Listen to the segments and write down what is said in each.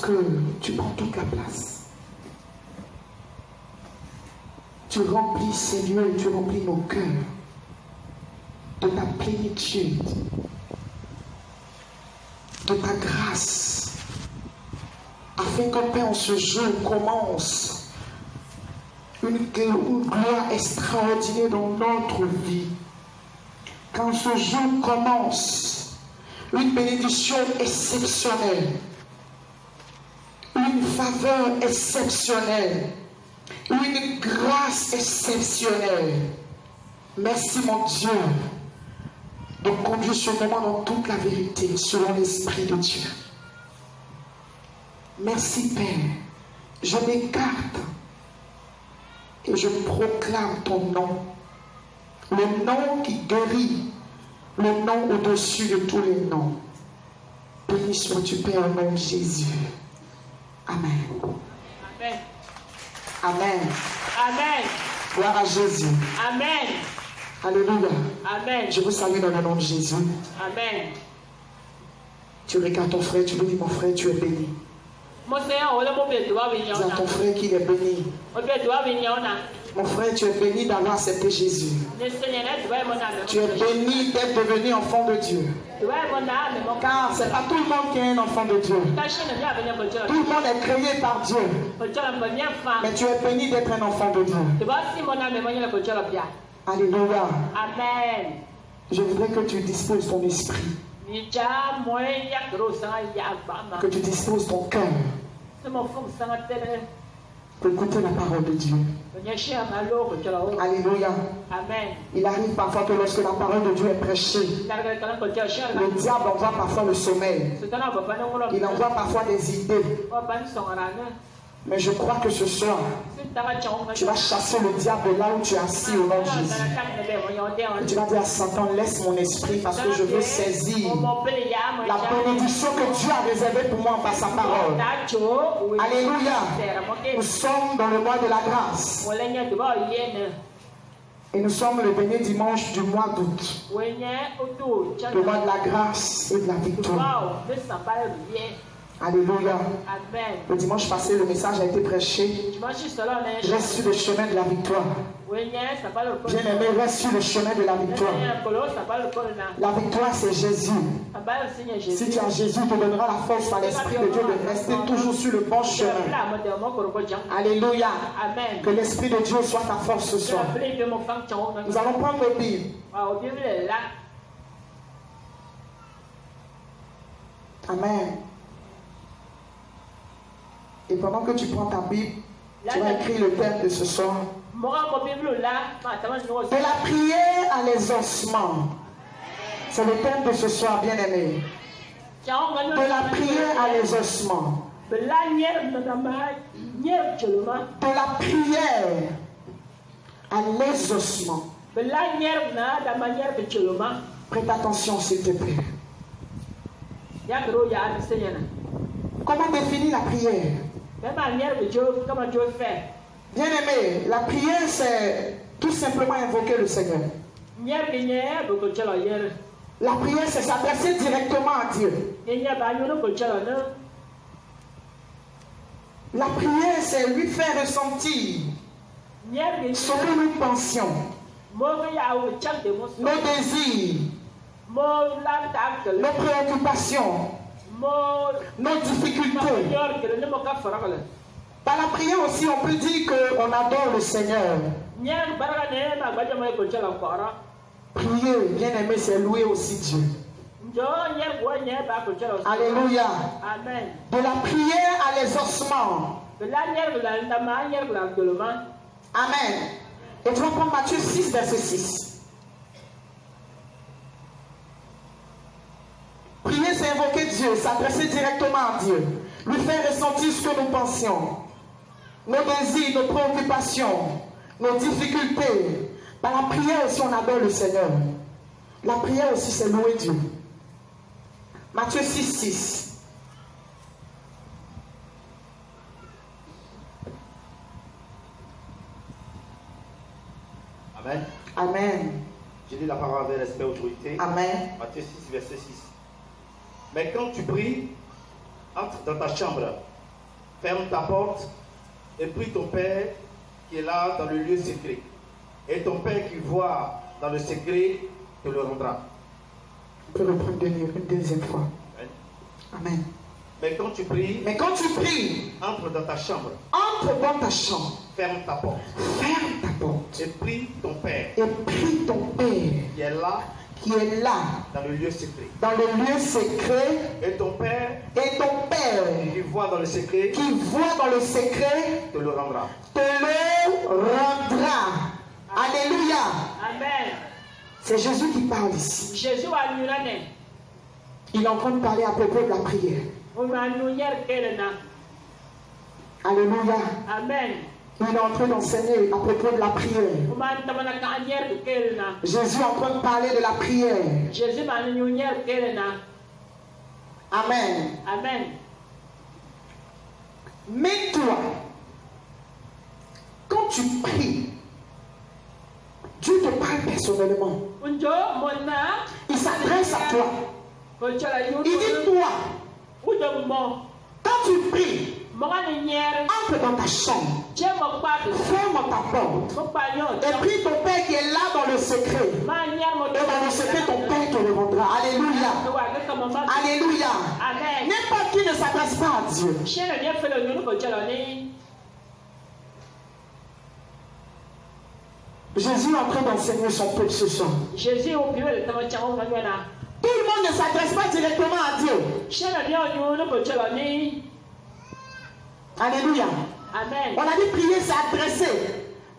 que tu prends toute la place. Tu remplis ces lieux, tu remplis nos cœurs de ta plénitude, de ta grâce, afin que, Père, ce jour commence une gloire extraordinaire dans notre vie. Quand ce jour commence, une bénédiction exceptionnelle, une faveur exceptionnelle, une grâce exceptionnelle. Merci mon Dieu de conduire ce moment dans toute la vérité selon l'Esprit de Dieu. Merci Père, je m'écarte et je proclame ton nom, le nom qui guérit, le nom au-dessus de tous les noms. Béni sois-tu Père au nom de Jésus. Amen. Amen. Amen. Amen. Gloire à Jésus. Amen. Alléluia. Amen. Je vous salue dans le nom de Jésus. Amen. Tu regardes ton frère, tu lui dis mon frère, tu es béni. Dis à ton frère qu'il est béni. Mon frère, tu es béni d'avoir accepté Jésus. Tu es béni d'être devenu enfant de Dieu. Car ce n'est pas tout le monde qui est un enfant de Dieu. Tout le monde est créé par Dieu. Mais tu es béni d'être un enfant de Dieu. Alléluia. Amen. Je voudrais que tu disposes ton esprit. Que tu disposes ton cœur pour écouter la parole de Dieu. Alléluia. Amen. Il arrive parfois que lorsque la parole de Dieu est prêchée, le diable envoie parfois le sommeil. Il envoie parfois des idées. Mais je crois que ce soir, tu vas chasser le diable là où tu es assis au nom de Jésus. Et tu vas dire à Satan, laisse mon esprit parce que je veux saisir la bénédiction que Dieu a réservée pour moi par sa parole. Alléluia. Nous sommes dans le mois de la grâce. Et nous sommes le dernier dimanche du mois d'août. Le mois de la grâce et de la victoire. Alléluia. Amen. Le dimanche passé, le message a été prêché. Reste sur le chemin de la victoire. Bien-aimé, reste sur le chemin de la victoire. La victoire, c'est Jésus. Si tu as Jésus, il te donnera la force par l'Esprit de Dieu de rester toujours sur le bon chemin. Alléluia. Amen. Que l'Esprit de Dieu soit ta force ce soir. Nous allons prendre le Bible. Amen. Et pendant que tu prends ta Bible, tu vas écrire le thème de ce soir. De la prière à l'exaucement. C'est le thème de ce soir, bien-aimé. De la prière à l'exaucement. De la prière à l'exaucement. Prête attention, s'il te plaît. Comment définir la prière? Bien-aimé, la prière, c'est tout simplement invoquer le Seigneur. La prière, c'est s'adresser directement à Dieu. La prière, c'est lui faire ressentir ce que nous pensions, nos désirs, nos préoccupations, nos difficultés. Par la prière aussi, on peut dire qu'on adore le Seigneur. Prier, bien aimé, c'est louer aussi Dieu. Alléluia. Amen. De la prière à l'exaucement. Amen. Et tu vas prendre Matthieu 6, verset 6. Prier, c'est invoquer Dieu, s'adresser directement à Dieu, lui faire ressentir ce que nous pensions, nos désirs, nos préoccupations, nos difficultés. Par la prière aussi, on adore le Seigneur. La prière aussi, c'est louer Dieu. Matthieu 6, 6. Amen. Amen. Je lis la parole avec respect et autorité. Amen. Matthieu 6, verset 6. Mais quand tu pries, entre dans ta chambre, ferme ta porte et prie ton Père qui est là dans le lieu secret. Et ton Père qui voit dans le secret te le rendra. On peut reprendre de lire une deuxième fois. Amen. Mais quand tu pries, entre dans ta chambre. Ferme ta porte. Et prie ton Père. Qui est là. Dans le lieu secret. Et ton Père. Qui voit dans le secret. Te le rendra. Alléluia. Amen. C'est Jésus qui parle ici. Jésus a lu la main. Il est en train de parler à propos de la prière. Alléluia. Amen. Il est en train d'enseigner à propos de la prière. Jésus est en train de parler de la prière. Amen. Amen. Mais toi, quand tu pries, Dieu te parle personnellement. Il s'adresse à toi. Il dit toi, quand tu pries, entre dans ta chambre, ferme ta porte et prie ton Père qui est là dans le secret. Et dans le secret, ton Père te le rendra. Alléluia. Alléluia. N'importe qui ne s'adresse pas à Dieu. Jésus est en train d'enseigner son peuple ce soir. Tout le monde ne s'adresse pas directement à Dieu. Alléluia. Amen. On a dit prier, c'est adresser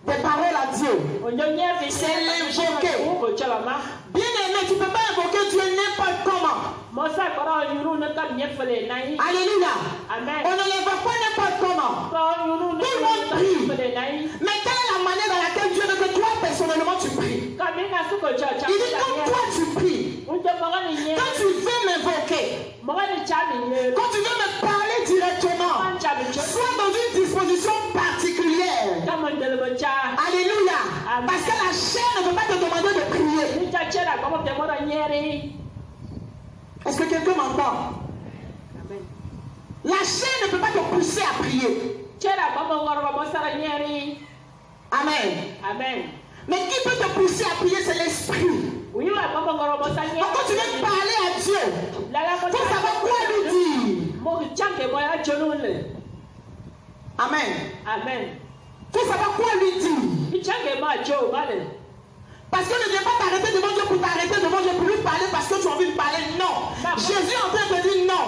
des paroles à Dieu. C'est l'invoquer. Bien aimé, tu ne peux pas invoquer Dieu n'importe comment. Alléluia. Amen. On ne l'invoque pas n'importe comment. Tout le monde prie. Mais quelle est la manière dans laquelle Dieu veut que toi personnellement tu pries? Il dit quand toi tu pries, quand tu veux m'invoquer, quand tu veux me parler directement, sois dans une disposition particulière. Alléluia. Parce que la chair ne veut pas te demander de prier. Est-ce que quelqu'un m'entend? La chair ne peut pas te pousser à prier. Amen. Amen. Mais qui peut te pousser à prier, c'est l'esprit. Donc quand tu veux parler à Dieu, il faut savoir quoi lui dire. Amen. Amen. Il faut savoir quoi lui dire. Parce que ne viens pas t'arrêter devant Dieu pour t'arrêter devant Dieu pour lui parler parce que tu as envie de parler. Non. Jésus est en train de te dire non.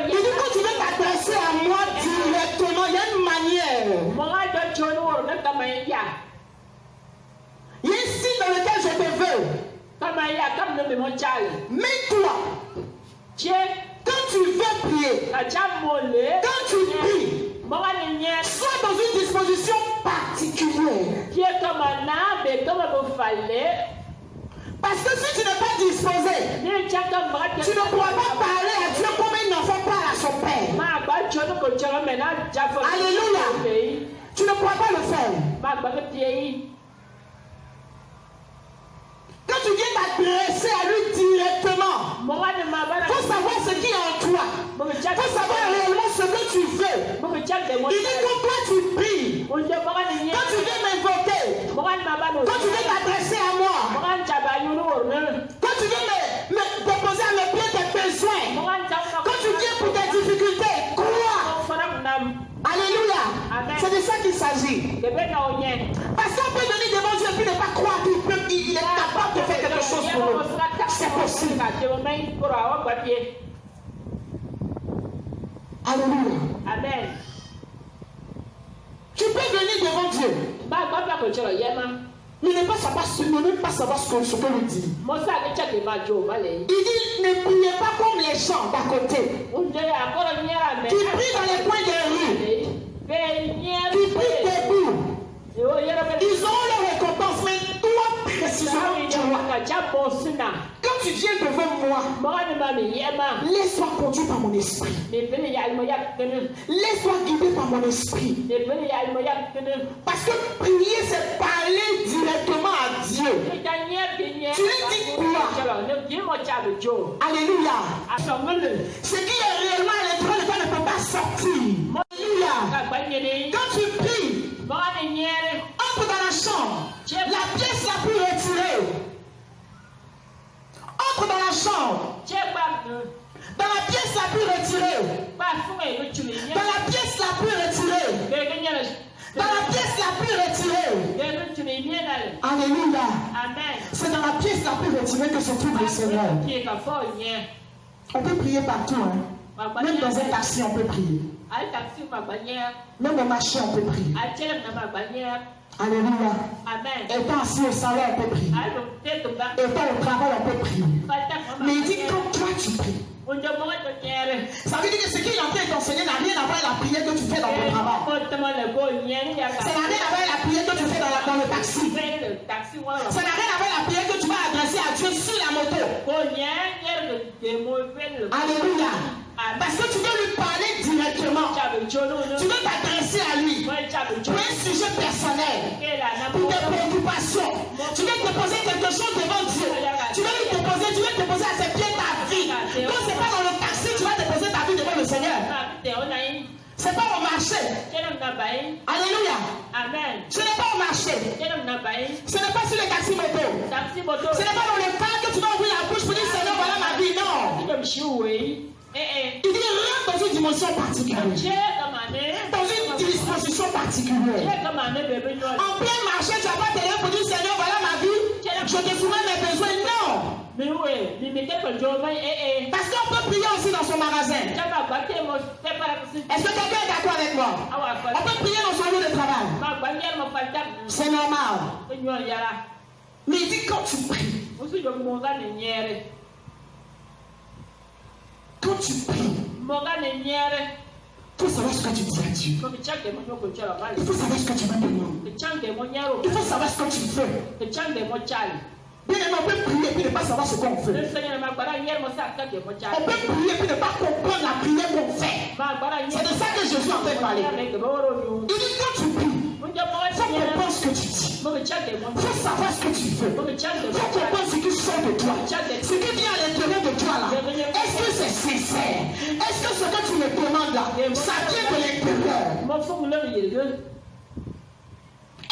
Il dit quand tu veux t'adresser à moi directement, il y a une manière. Il y a un signe dans lequel je te veux. Mais toi, quand tu veux prier, quand tu pries, sois dans une disposition particulière. Parce que si tu n'es pas disposé, tu ne pourras pas parler à Dieu comme un enfant parle à son père. Alléluia. Tu ne pourras pas le faire. Quand tu viens t'adresser à lui directement, il faut savoir ce qui est en toi. Il faut savoir réellement ce que tu veux. Il dit quand toi tu pries, quand tu veux m'invoquer, quand tu veux t'adresser à moi, quand tu veux me déposer à mes pieds tes besoins, quand tu viens pour tes difficultés, crois. Alléluia. C'est de ça qu'il s'agit. Parce qu'on peut venir devant Dieu et puis ne pas croire qu'il est capable de faire quelque chose pour nous. C'est possible. Alléluia. Amen. Tu peux venir devant Dieu. Mais ne pas savoir ce que lui dit. Il dit ne priez pas comme les gens d'à côté. Qui prient dans les coins des rues. Qui prient debout. Ils ont leur récompense, mais toi précisément tu vois. Quand tu viens devant moi, laisse-moi conduire par mon esprit. Laisse-moi guider par mon esprit. Parce que prier, c'est parler directement à Dieu. Tu lui dis quoi? Alléluia. Ce qui est réellement à l'intérieur de toi ne peut pas sortir. Alléluia. Quand tu pries, entre dans la chambre, la pièce la plus retirée. Entre dans la chambre. Dans la pièce la plus retirée. Dans la pièce la plus retirée. Dans la pièce la plus retirée. Alléluia. C'est dans la pièce la plus retirée que se trouve le Seigneur. On peut prier partout. Hein? Même dans un taxi, on peut prier. Même au marché, on peut prier. Alléluia. Étant assis au salon, on peut prier. Étant au travail, on peut prier. Mais il dit quand toi tu pries. Ça veut dire que ce qu'il est en train de t'enseigner n'a rien à voir avec la prière que tu fais dans ton travail. Ça n'a rien à voir avec la prière que tu fais dans le taxi. Ça n'a rien à voir avec la prière que tu vas adresser à Dieu sur la moto. Alléluia. Parce que tu veux lui parler directement. Tu veux t'adresser à lui pour un sujet personnel, pour tes préoccupations. Tu veux te poser quelque chose devant Dieu. Tu veux lui déposer, tu veux déposer à ses pieds ta vie. Donc c'est pas dans le taxi que tu vas déposer ta vie devant le Seigneur. C'est pas au marché. Alléluia. Ce n'est pas au marché. Ce n'est pas sur le taxi moto. Ce n'est pas dans le cas que tu vas ouvrir la bouche pour dire Seigneur, voilà ma vie. Non. Il dit rentre dans une dimension particulière. Dans une disposition particulière. En plein marché, tu n'as pas télé pour dire Seigneur, voilà ma vie. Je te soumets mes besoins. Non. Parce qu'on peut prier aussi dans son magasin. Est-ce que quelqu'un est d'accord avec moi? On peut prier dans son lieu de travail. C'est normal. Mais il dit quand tu pries. Quand tu pries, il faut savoir ce que tu dis à Dieu. Il faut savoir ce que tu veux demander. Il faut savoir ce que tu veux. Bien aimé, on peut prier et puis ne pas savoir ce qu'on fait. On peut prier et puis ne pas comprendre la prière qu'on fait. C'est de ça que Jésus en fait parler. Il dit quand tu pries, il faut comprendre ce que tu dis. Il faut savoir ce que tu veux. Il faut comprendre ce qui sort de toi. Ce qui vient à l'intérieur de toi là. Est-ce que c'est sincère? Est-ce que ce que tu me demandes là, ça vient de l'intérieur?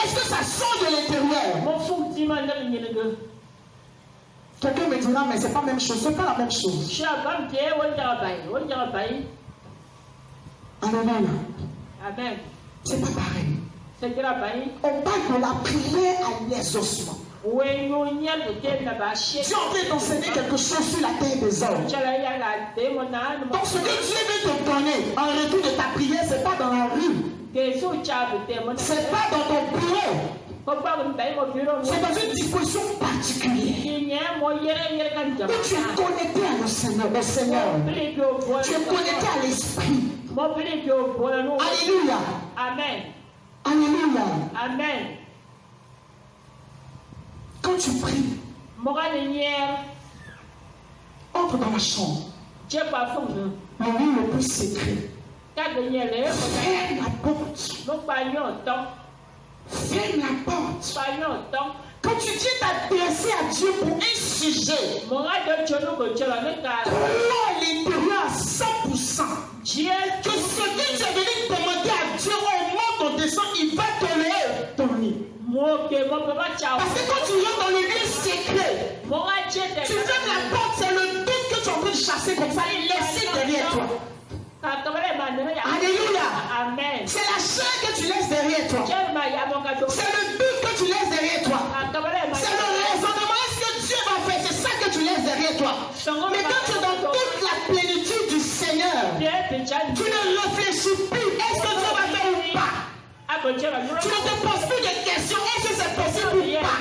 Est-ce que ça sort de l'intérieur? Quelqu'un me dira, mais c'est pas la même chose. C'est pas la même chose. Alléluia. Amen. C'est pas pareil. On parle de la prière à l'exaucement. Dieu veut t'enseigner quelque chose sur la terre des hommes. Donc ce que Dieu veut te donner en retour de ta prière, c'est pas dans la rue. C'est pas dans ton bureau. C'est dans une disposition particulière. Où tu es connecté à le Seigneur. Tu es connecté à l'Esprit. Alléluia. Amen. Alléluia. Amen. Quand tu pries, entre dans la chambre. Le lieu le plus secret. Ferme la porte. Ferme la porte. Quand tu viens t'adresser à Dieu pour un sujet, crois l'intérieur à 100%. Que ce que tu es venu demander à Dieu au monde de descend, il va te le donner. Parce que quand tu rentres dans le lieu secret, tu fermes la porte, c'est le doute que tu es en train de chasser comme ça et laisser derrière toi. Alléluia. Amen. C'est la chair que tu laisses derrière toi. C'est le but que tu laisses derrière toi. C'est le raisonnement. Est-ce que Dieu va faire? C'est ça que tu laisses derrière toi. Mais quand tu es dans toute la plénitude du Seigneur, tu ne réfléchis plus. Est-ce que Dieu va faire ou pas? Tu ne te poses plus de questions. Est-ce que c'est possible ou pas?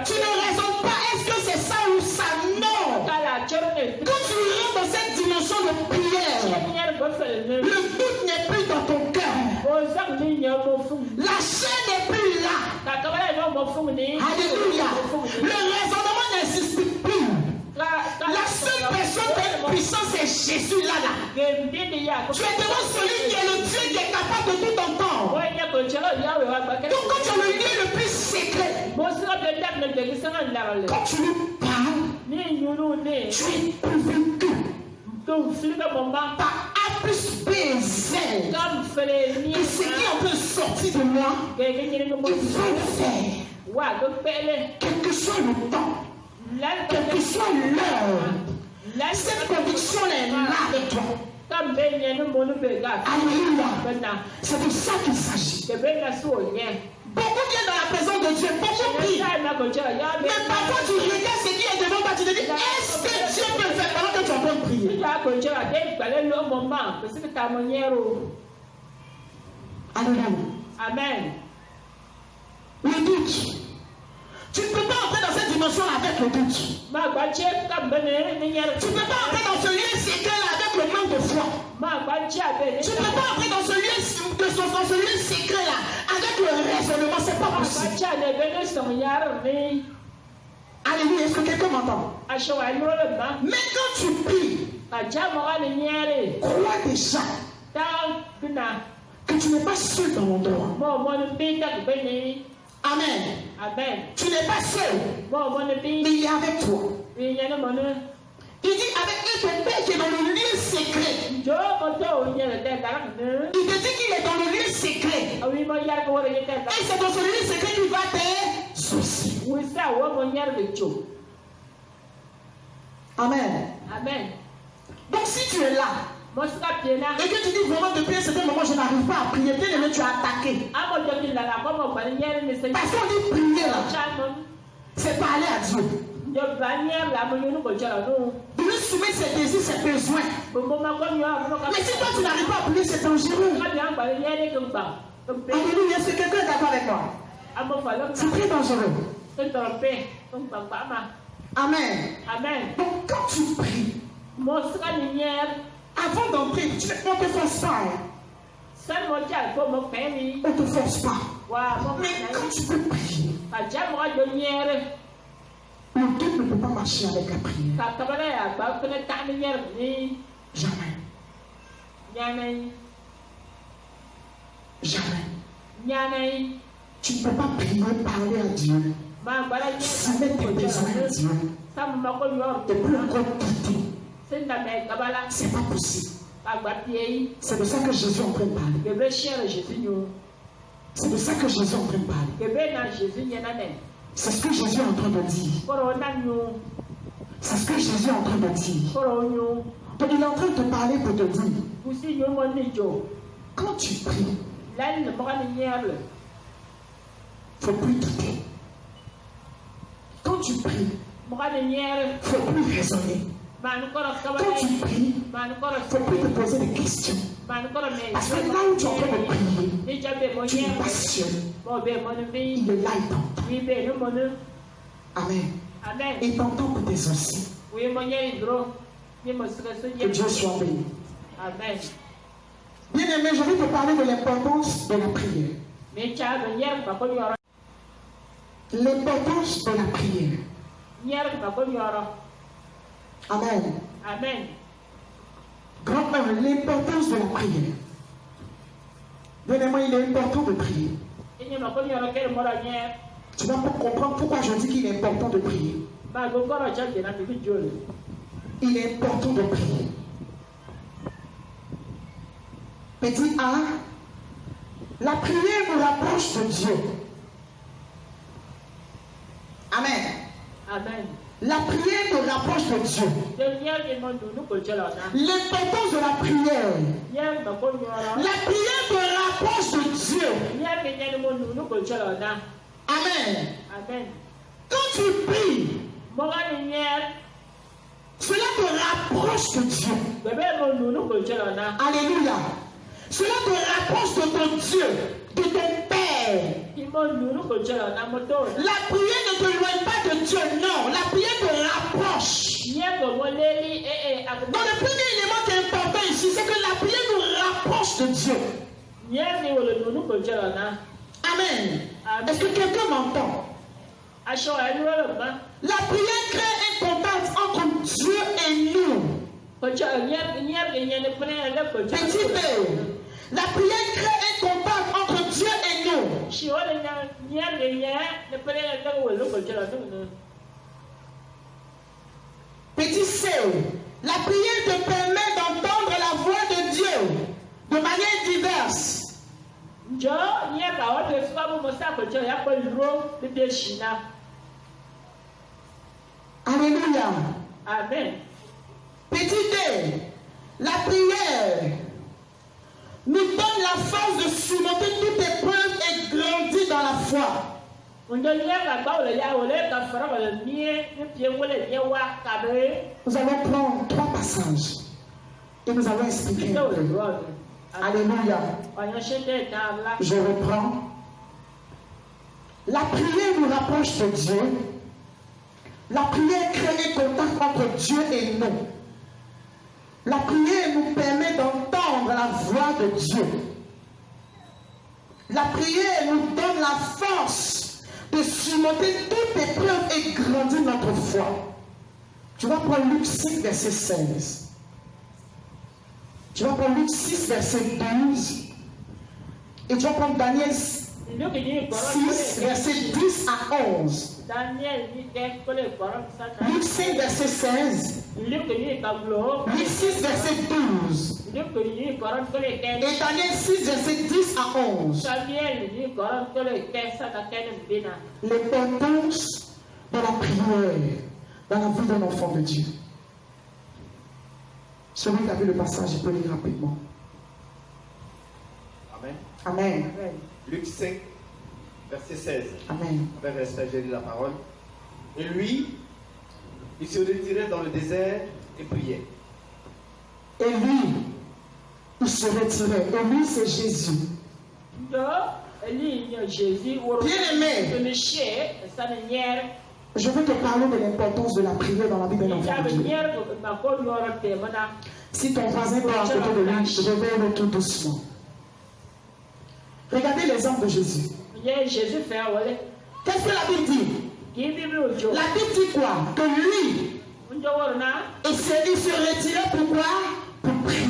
Tu ne raisonnes pas. Est-ce que c'est ça ou ça? Non. Quand tu rentres dans cette dimension de prière, le doute n'est plus dans ton cœur. La chair n'est plus là. Alléluia. Le raisonnement n'existe plus. La seule personne qui a une puissance, c'est Jésus là. Tu es devant celui qui est le Dieu qui est capable de tout entendre. Donc quand tu as le lieu le plus secret, quand tu lui parles, il Tu es convaincu par A plus B et Z que ce qui est en train de sortir de moi, il faut le faire. Quel que soit le temps, quelle que soit l'heure, cette conviction est là avec toi. Alléluia. C'est de ça qu'il s'agit. Beaucoup viennent dans la présence de Dieu, beaucoup prient. Mais parfois tu regardes ce qui est devant toi, tu te dis, est-ce que Dieu peut le faire pendant que tu es en train de prier? Alléluia. Amen. Le doute. Tu ne peux pas entrer dans cette dimension avec le doute. Tu ne peux pas entrer dans ce lieu secret avec le manque de foi. Tu ne peux pas entrer dans ce lieu secret là avec le raisonnement. C'est pas possible. Alléluia. Est-ce que quelqu'un m'entend? Mais quand tu pries, crois déjà que tu n'es pas seul dans l'endroit. Amen. Amen. Tu n'es pas seul. Mais il est avec toi. Il dit avec ton Père qui est dans le lieu secret. Il te dit qu'il est dans le lieu secret. Et c'est dans ce lieu secret qu'il va t'exaucer. Amen. Amen. Donc si tu es là, et que tu dis vraiment depuis un certain moment je n'arrive pas à prier, bien aimé, tu as attaqué. Parce qu'on dit prier là, c'est parler à Dieu. De lui soumettre ses désirs, ses besoins. Mais si toi tu n'arrives pas à prier, c'est dangereux. Alléluia, est-ce que quelqu'un est d'accord avec moi? C'est très dangereux. Amen. Amen. Donc quand tu pries, avant d'entrer, on ne te force pas. On ne te force pas. Mais quand tu peux prier, le doute ne peut pas marcher avec la prière. Jamais. Jamais. Tu ne peux pas prier, parler à Dieu. Soumettre tes besoins à Dieu. Et puis encore quitter. C'est pas possible. C'est de ça que Jésus est en train de parler. C'est de ça que Jésus est en train de parler. C'est ce que Jésus est en train de dire. C'est ce que Jésus est en train de dire. Donc il est en train de te parler pour te dire. Quand tu pries, il ne faut plus quitter. Quand tu pries, il ne faut plus raisonner. Quand tu pries, il ne faut plus te poser des questions. Parce que là où tu es en train de prier, tu n'es pas seul. Il est là, il t'entend. Amen. Il t'entend pour tes aussi. Que Dieu soit béni. Amen. Bien aimé, je vais te parler de l'importance de la prière. L'importance de la prière. Amen. Amen. Grand 1, l'importance de la prière. Bien aimé, il est important de prier. Tu vas comprendre pourquoi je dis qu'il est important de prier. Il est important de prier. Petit A, la prière nous rapproche de Dieu. Amen. Amen. La prière nous rapproche de Dieu. L'importance de la prière. La prière nous rapproche de Dieu. Amen. Amen. Quand tu pries, cela te rapproche de Dieu. Alléluia. Cela te rapproche de ton Dieu, de ton Père. La prière ne te loigne pas de Dieu, non. La prière te rapproche. Donc le premier élément qui est important ici, c'est que la prière nous rapproche de Dieu. Amen. Est-ce que quelqu'un m'entend? La prière crée un contact entre Dieu et nous. Petit B. La prière crée un contact entre Dieu et nous. Petit C, la prière te permet d'entendre la voix de Dieu de manière diverse. Alléluia. Amen. Petit D, la prière nous donne la force de surmonter toute épreuve et grandir dans la foi. Nous allons prendre 3 passages et nous allons expliquer. Alléluia. Je reprends. La prière nous rapproche de Dieu. La prière crée un contact entre Dieu et nous. La prière nous permet d'entendre la voix de Dieu. La prière nous donne la force de surmonter toute épreuve et grandir notre foi. Tu vas prendre Luc 5, verset 16. Tu vas prendre Luc 6, verset 12. Et tu vas prendre Daniel 6, verset 10 à 11. Luc 5, verset 16. Luc 6, verset 12. Et Daniel 6, verset 10 à 11. L'importance de la prière dans la vie d'un enfant de Dieu. Celui qui a vu le passage, il peut lire rapidement. Amen. Amen. Luc 5, verset 16. Amen. Avec respect, j'ai lu la parole. Et lui, il se retirait dans le désert et priait. Et lui, il se retirait. Et lui, c'est Jésus. Bien-aimé, je veux te parler de l'importance de la prière dans la vie d'un enfant de Dieu. Si ton voisin parle à côté de lui, je vais le tout doucement. Regardez l'exemple de Jésus. Qu'est-ce que la Bible dit? La Bible dit quoi? Que lui, il se retirait pourquoi? Pour prier.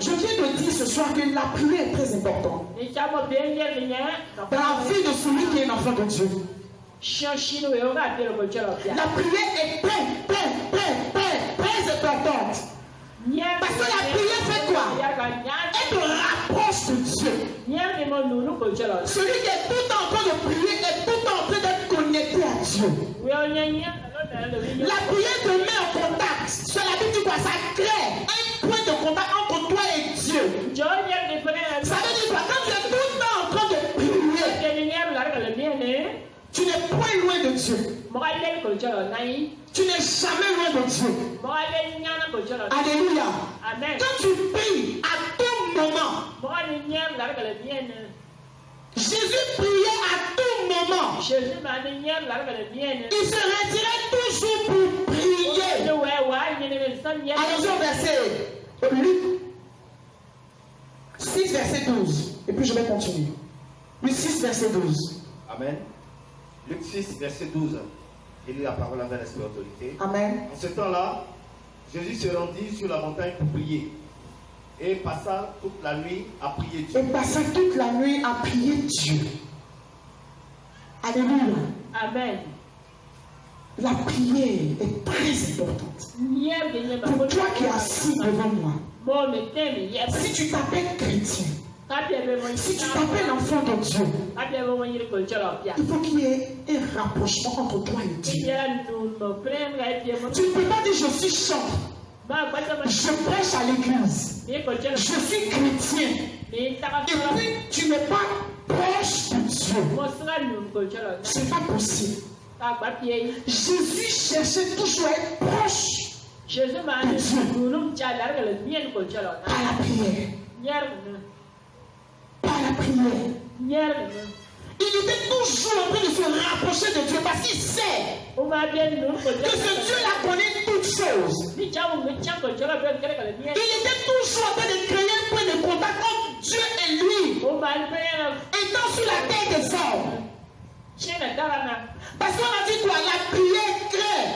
Je viens de dire ce soir que la prière est très importante dans la vie de celui qui est un enfant de Dieu. La prière est très importante. Parce que la prière fait quoi? Elle te rapproche de Dieu. Celui qui est tout le temps en train de prier est tout le temps en train d'être connecté à Dieu. La prière te met en contact. Sur la Bible dit quoi? Ça crée un point de contact entre toi et Dieu. Ça veut dire quoi? Quand tu es tout le temps en train de prier, tu n'es point loin de Dieu. Tu n'es jamais loin de Dieu. Alléluia. Amen. Quand tu pries à tout moment, Jésus priait à tout moment. Il se retirait toujours pour prier. Allons-y au verset Luc 6, verset 12. Et puis je vais continuer. Luc 6, verset 12. Amen. Luc 6, verset 12. Il lit la parole avec l'esprit d'autorité. Amen. En ce temps-là, Jésus se rendit sur la montagne pour prier. Et passa toute la nuit à prier Dieu. Et passa toute la nuit à prier Dieu. Alléluia. Amen. La prière est très importante. Pour toi qui es assis devant moi, si tu t'appelles chrétien, si tu t'appelles enfant de Dieu, il faut qu'il y ait un rapprochement entre toi et Dieu. Tu ne peux pas dire je suis chanteur, je prêche à l'église, je suis chrétien, et puis tu n'es pas proche de Dieu. C'est pas possible. Jésus cherchait toujours à être proche de Dieu par la prière. Par la prière. Il était toujours en train de se rapprocher de Dieu parce qu'il sait que ce Dieu-là connaît toutes choses. Il était toujours en train de créer un point de contact entre Dieu et lui, étant sur la terre des hommes. Parce qu'on a dit quoi? La prière crée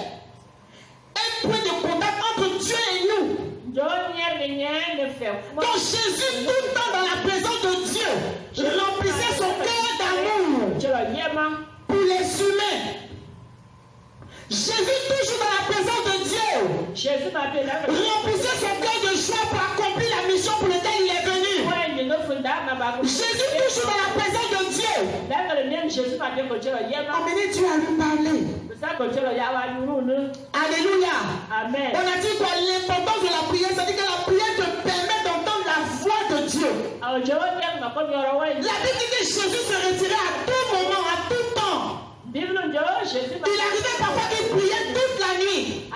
un point de contact entre Dieu et nous. Donc Jésus, tout le temps dans la présence de Dieu, remplissait son cœur d'amour pour les humains. Jésus Remplissez son cœur de joie pour accomplir la mission pour laquelle il est venu. Jésus touche dans la présence de Dieu. Emmenez Dieu à lui parler. Alléluia. Amen. On a dit quoi? L'importance de la prière, c'est-à-dire que la prière te permet d'entendre la voix de Dieu. La Bible dit que Jésus se retirait à tout moment, à tout temps. Il arrivait parfois qu'il priait toute la nuit.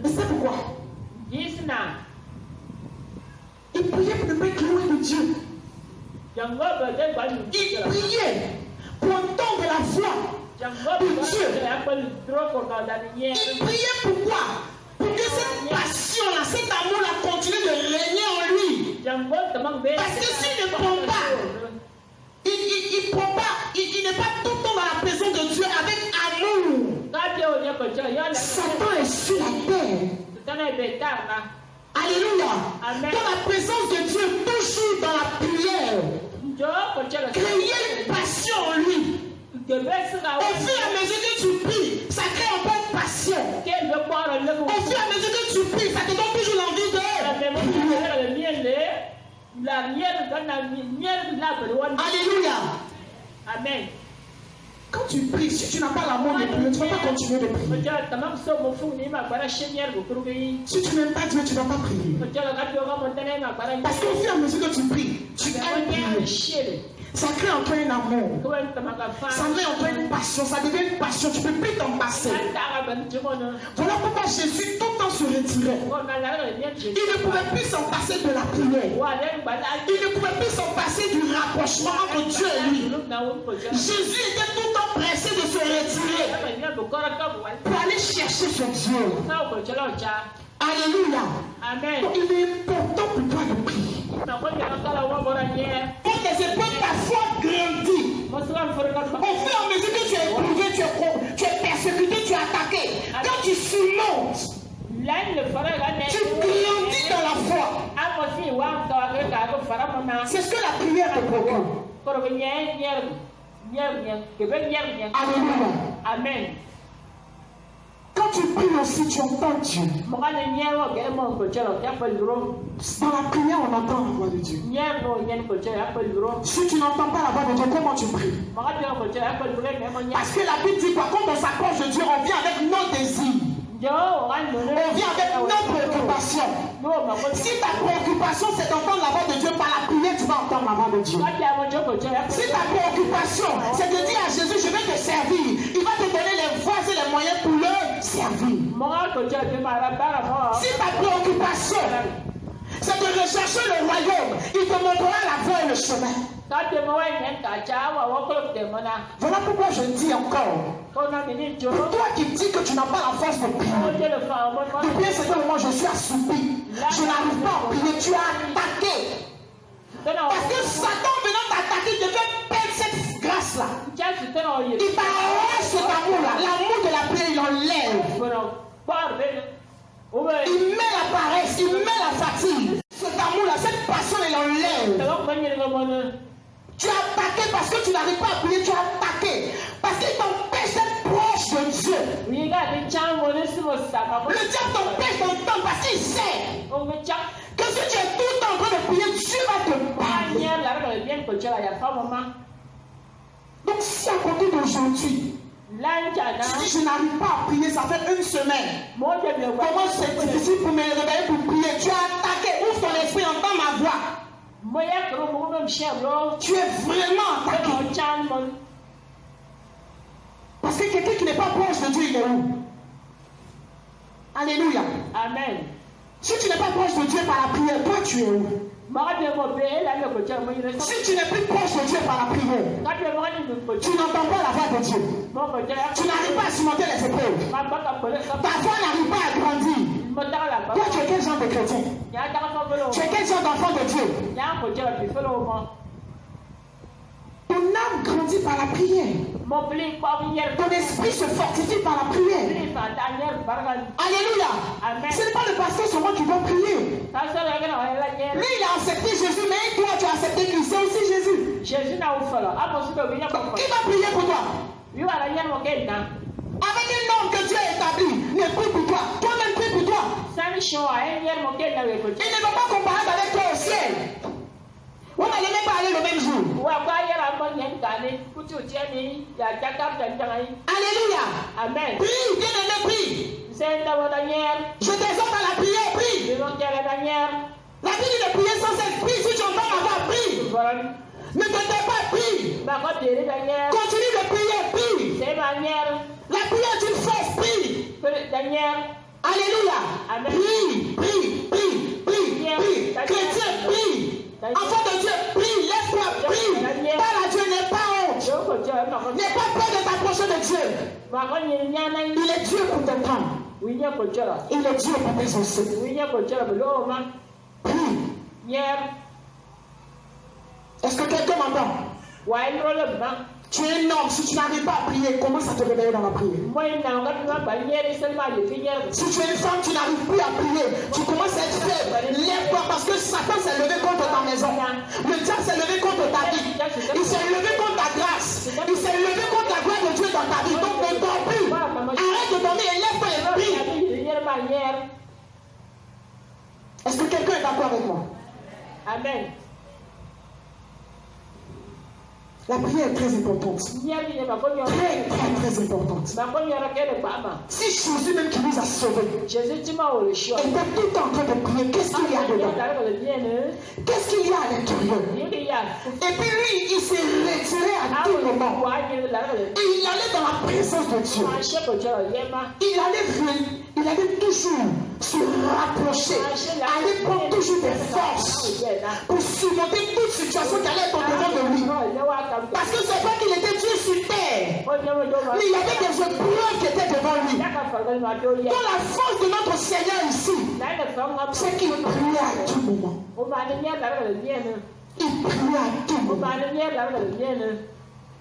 Mais c'est pourquoi? Il priait pour ne pas être loin de Dieu. Il priait pour entendre la voix de Dieu. Il priait pourquoi? Pour que cette passion-là, cet amour-là continue de régner en lui. Parce que s'il ne prend pas, il prend pas, il n'est pas tout le temps dans la présence de Dieu avec amour. Satan est sur la terre. Alléluia. Amen. Dans la présence de Dieu, toujours dans la prière, créer une passion en lui. Au fur et à mesure que tu pries, ça crée un peu de passion. Au fur et à mesure que tu pries, ça te donne toujours l'envie de Alléluia. Amen. Quand tu pries, si tu n'as pas l'amour de prier, tu ne vas pas continuer de prier. Si tu n'aimes pas Dieu, tu ne vas pas prier. Parce qu'au fur et à mesure que tu pries, tu aimes prier. Ça crée en toi un amour. Ça met en toi une passion. Ça devient une passion. Tu ne peux plus t'en passer. Voilà pourquoi Jésus tout le temps se retirait. Il ne pouvait plus s'en passer de la prière. Il ne pouvait plus s'en passer du rapprochement entre Dieu et lui. Jésus était tout le temps pressé de se retirer pour aller chercher son Dieu. Alléluia. Amen. Donc, il est important pour toi de prier. Pour tes épaules, ta foi grandit. Au fur et à mesure que tu es éprouvé, tu es persécuté, tu es attaqué. Quand tu surmontes, tu grandis dans la foi. C'est ce que la prière te procure. Alléluia. Amen. Quand tu pries aussi, tu entends Dieu. Dans la prière, on entend la voix de Dieu. Si tu n'entends pas la voix de Dieu, comment tu pries? Parce que la Bible dit quoi? Quand on s'approche de Dieu, on vient avec nos désirs. On vient avec nos préoccupations. Si ta préoccupation c'est d'entendre la voix de Dieu par la prière, tu vas entendre la voix de Dieu. Si ta préoccupation c'est de dire à Jésus, je vais te servir, il va te donner les voies et les moyens pour le servir. Si ta préoccupation c'est de rechercher le royaume, il te montrera la voie et le chemin. Voilà pourquoi je dis encore, pour toi qui dis que tu n'as pas la force de prier, depuis un certain moment je suis assoupi, je n'arrive pas à prier, tu as attaqué. Parce que Satan venant t'attaquer, il te fait perdre cette grâce-là. Il t'arrache cet amour-là, l'amour de la prière, il enlève. Il met la paresse, il met la fatigue. Cet amour-là, cette passion, il enlève. Tu as attaqué parce que tu n'arrives pas à prier, tu as attaqué. Parce qu'il t'empêche d'être proche de Dieu. Le diable t'empêche d'entendre parce qu'il sait que si tu es tout le temps en train de prier, Dieu va te parler. Donc si à côté d'aujourd'hui, tu dis je n'arrive pas à prier, ça fait une semaine. Comment c'est difficile pour me réveiller pour prier? Tu as attaqué, ouvre ton esprit, entends ma voix. Tu es vraiment attaqué. Parce que quelqu'un qui n'est pas proche de Dieu, il est où? Alléluia. Amen. Si tu n'es pas proche de Dieu par la prière, toi tu es où? Si tu n'es plus proche de Dieu par la prière, tu n'entends pas la voix de Dieu. Tu n'arrives pas à surmonter les épreuves. Ta foi n'arrive pas à grandir. Toi tu es quel genre de chrétien? Tu es quel genre d'enfant de Dieu? Ton âme grandit par la prière. Ton esprit se fortifie par la prière. Alléluia. Ce n'est pas le pasteur seulement qui doit prier. Lui, il a accepté Jésus, mais toi, tu as accepté Christ. C'est aussi Jésus. Qui va prier pour toi? Avec une norme que Dieu a établie. Ne ne prie pour toi. Toi-même prie pour toi. Il ne va pas comparer avec toi au ciel. On n'allait même pas aller le même jour. Alléluia. Amen. Prie, bien-aimé, prie. Je t'exhorte à la prière, prie. La Bible de prier sans cesse, prie. Si tu entends ma voix, prie. Ne te tais pas, prie. Continue de prier, prie. La prière est une force, prie. Alléluia. Amen. Prie, prie, prie, prie, prie. Chrétien, prie. Enfant de Dieu, prie. Laisse-toi, prie. Parle à Dieu, n'aie pas honte. N'aie pas peur de t'approcher de Dieu. Il est Dieu pour t'entendre. Il est Dieu pour t'exaucer. Prie. Est-ce que quelqu'un m'entend? Tu es un homme, si tu n'arrives pas à prier, commence à te réveiller dans la prière. Si tu es une femme, tu n'arrives plus à prier, tu commences à être faible. Lève-toi parce que Satan s'est levé contre ta maison. Le diable s'est levé contre ta vie. Il s'est levé contre ta grâce. Il s'est levé contre la gloire de Dieu dans ta vie. Donc ne dors plus. Arrête de dormir et lève-toi et prie. Est-ce que quelqu'un est d'accord avec moi? Amen. La prière est très importante. Très, très, très importante. Si Jésus même qui nous a sauvés était tout le temps en train de prier, qu'est-ce qu'il y a dedans? Qu'est-ce qu'il y a à l'intérieur? Et puis lui, il s'est retiré à tout moment. Et il allait dans la présence de Dieu. Il allait toujours se rapprocher, aller prendre toujours des forces pour surmonter toute situation qui allait être au-devant de lui. Parce que c'est pas qu'il était Dieu sur terre, mais il y avait des épreuves qui étaient devant lui. Donc la force de notre Seigneur ici, c'est qu'il priait à tout moment. Il priait à tout moment.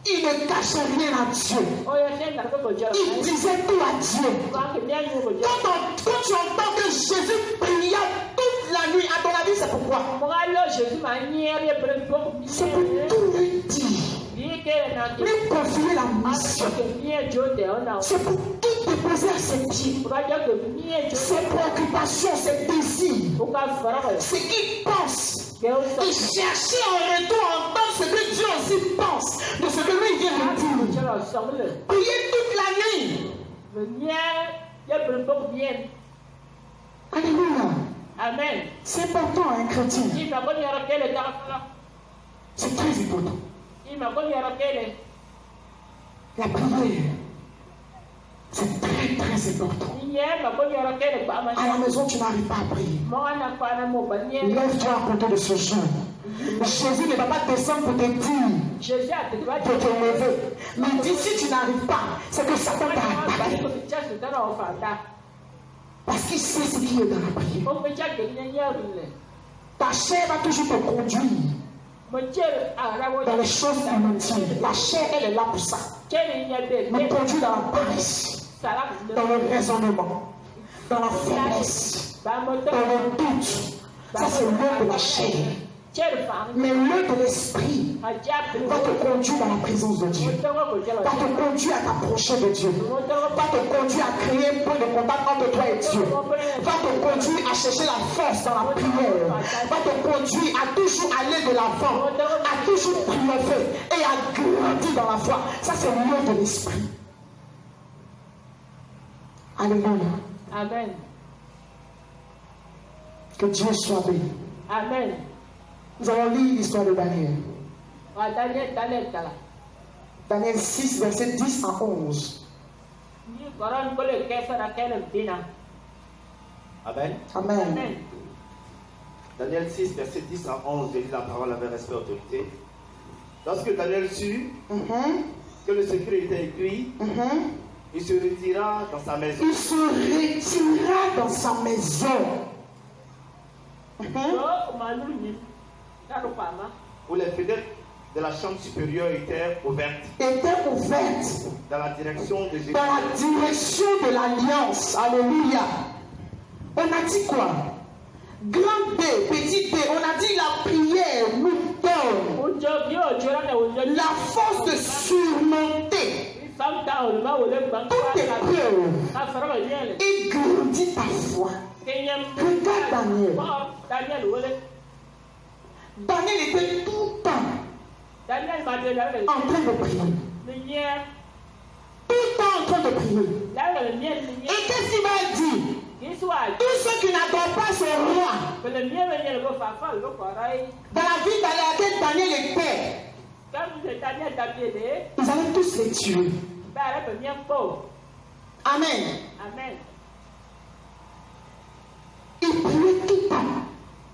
Il ne cachait rien à Dieu. Il disait tout à Dieu. Quand tu entends que Jésus pria toute la nuit, à ton avis, c'est pourquoi? C'est pour tout lui dire. Lui confier la mission. C'est pour tout déposer à ses pieds. Ses préoccupations, ses désirs. Ce qu'il pense. Et chercher en retour en entendre ce que Dieu aussi pense de ce que lui vient de dire. Prier toute la nuit. Alléluia. Amen. C'est important, un chrétien. C'est très important. La prière, c'est très très important. À la maison, tu n'arrives pas à prier. Lève-toi à côté de ce jeûne. Jésus ne va pas descendre pour te dire de te lever. Mais il dit si tu n'arrives pas, c'est que Satan t'a attaqué. Parce qu'il sait ce qui est dans la prière. Ta chair va toujours te conduire dans les choses inutiles. La chair, elle est là pour ça. Me conduit dans la paresse, dans le raisonnement, dans la faiblesse, dans le doute. Ça, c'est l'œuvre de la chair. Mais l'œuvre de l'esprit va te conduire dans la présence de Dieu, va te conduire à t'approcher de Dieu, va te conduire à créer un point de contact entre toi et Dieu, va te conduire à chercher la force dans la prière, va te conduire à toujours aller de l'avant, à toujours triompher et à grandir dans la foi. Ça, c'est l'œuvre de l'esprit. Alléluia. Amen. Que Dieu soit béni. Amen. Nous allons lire l'histoire de Daniel. Daniel 6, verset 10 à 11. Amen. Amen. Daniel 6, verset 10 à 11, je lis la parole avec respect et autorité. Lorsque Daniel sut que le secret était écrit, il se retira dans sa maison. Il se retira dans sa maison. Où les fenêtres de la chambre supérieure étaient ouvertes. Dans la direction de Jésus. Dans la direction de l'alliance. Alléluia. On a dit quoi? Grand B, petit B. On a dit la prière nous donne la force de surmonter Toutes tes preuves et grandis ta foi. Regarde Daniel. Daniel était tout le temps en train de prier. Tout le temps en train de prier. Et qu'est-ce qu'il va dire? Tous ceux qui n'adorent pas ce roi, dans la ville dans laquelle Daniel était, ils allaient tous les tuer. Amen. Amen. Il priait tout le temps.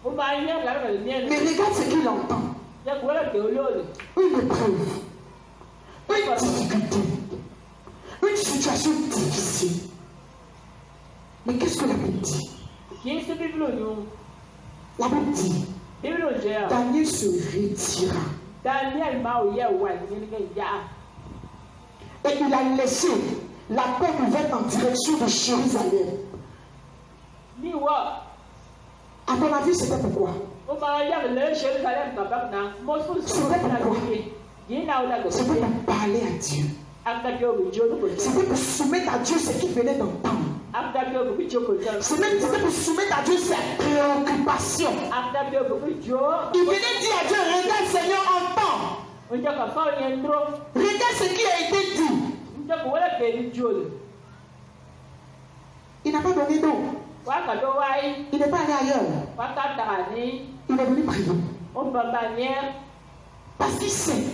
Mais regarde ce qu'il entend. Une épreuve, une difficulté, une situation difficile. Mais qu'est-ce que la Bible dit? La Bible dit, Daniel se retira. Et il a laissé la porte ouverte en direction de Jérusalem. À ton avis, c'était pourquoi? C'était pour parler à Dieu. C'était pour soumettre à Dieu ce qu'il venait d'entendre. C'était pour soumettre à Dieu ses préoccupations. Il venait dire à Dieu, regarde Seigneur, entends. Regarde ce qui a été dit. Il n'a pas donné d'eau. Il n'est pas allé ailleurs. Il est venu prier. Parce qu'il sait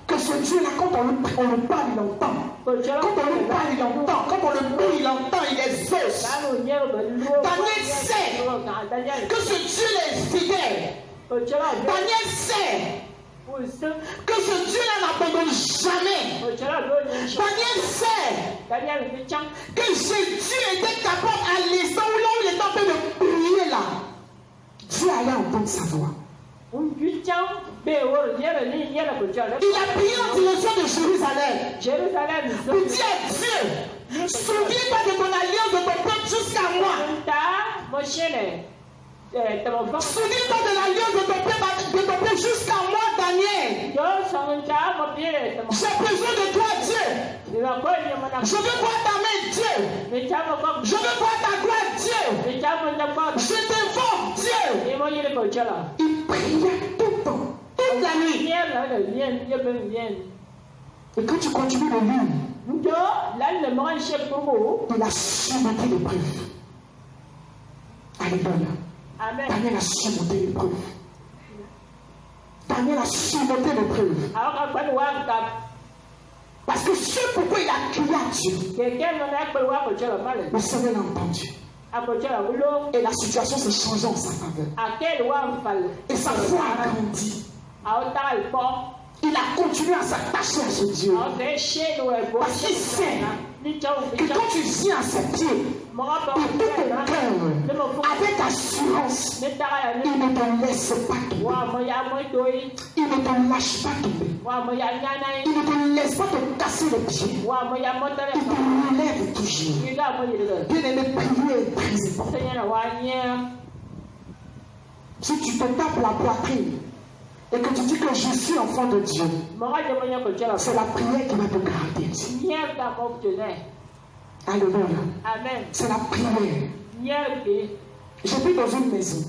que ce Dieu-là, quand on le parle, il entend. Quand on le parle, il entend. Quand on le prie, il entend, il exauce. Daniel sait que ce Dieu est fidèle. Daniel sait que ce Dieu-là n'abandonne jamais. Daniel sait que Jésus était capable à l'instant où là où il était en train de prier là, Dieu allait entendre sa voix. Il a prié en direction de Jérusalem pour dire à Dieu, souviens-toi de ton alliance, de ton peuple jusqu'à moi. Souviens-toi de l'alliance de ton peuple jusqu'à moi, Daniel. J'ai besoin de toi, Dieu. Je veux voir ta main, Dieu. Je veux voir ta gloire, Dieu. Je t'invoque, Dieu. Il priait tout le temps, toute la nuit. Et quand tu continues de lire, il a surmonté l'épreuve. Alléluia. Daniel a surmonté l'épreuve. Daniel a surmonté l'épreuve. Parce que ce pourquoi il a crié à Dieu, le Seigneur l'a entendu. Et la situation s'est changée en sa faveur. Et sa foi a grandi. Il a continué à s'attacher à ce Dieu. Parce qu'il sait que quand tu viens à ses pieds, de tout ton cœur, avec assurance, il ne te laisse pas tomber. Il ne te lâche pas tomber. Il ne te laisse pas te casser les pieds. Il te relève toujours. Bien-aimé, prier est très important. Si tu te tapes la poitrine et que tu dis que je suis enfant de Dieu, c'est la prière qui va te garder. Alléluia. Amen. C'est la prière. J'étais dans une maison.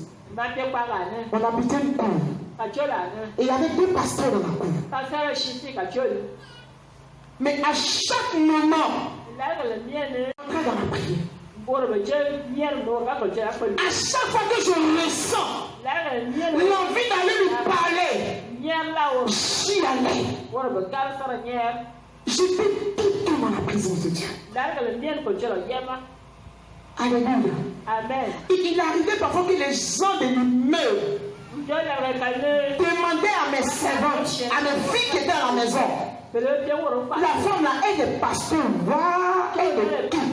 On habitait une cour. Et il y avait deux pasteurs dans la cour. Mais à chaque moment, on entrait dans la prière. À chaque fois que je ressens l'envie d'aller lui parler, j'y allais. J'étais tout le temps dans la présence de Dieu. Alléluia. Amen. Il arrivait parfois que les gens de l'immeuble demandaient à mes servantes, à mes filles qui étaient à la maison, la femme là, elle est pasteur. Elle est tout.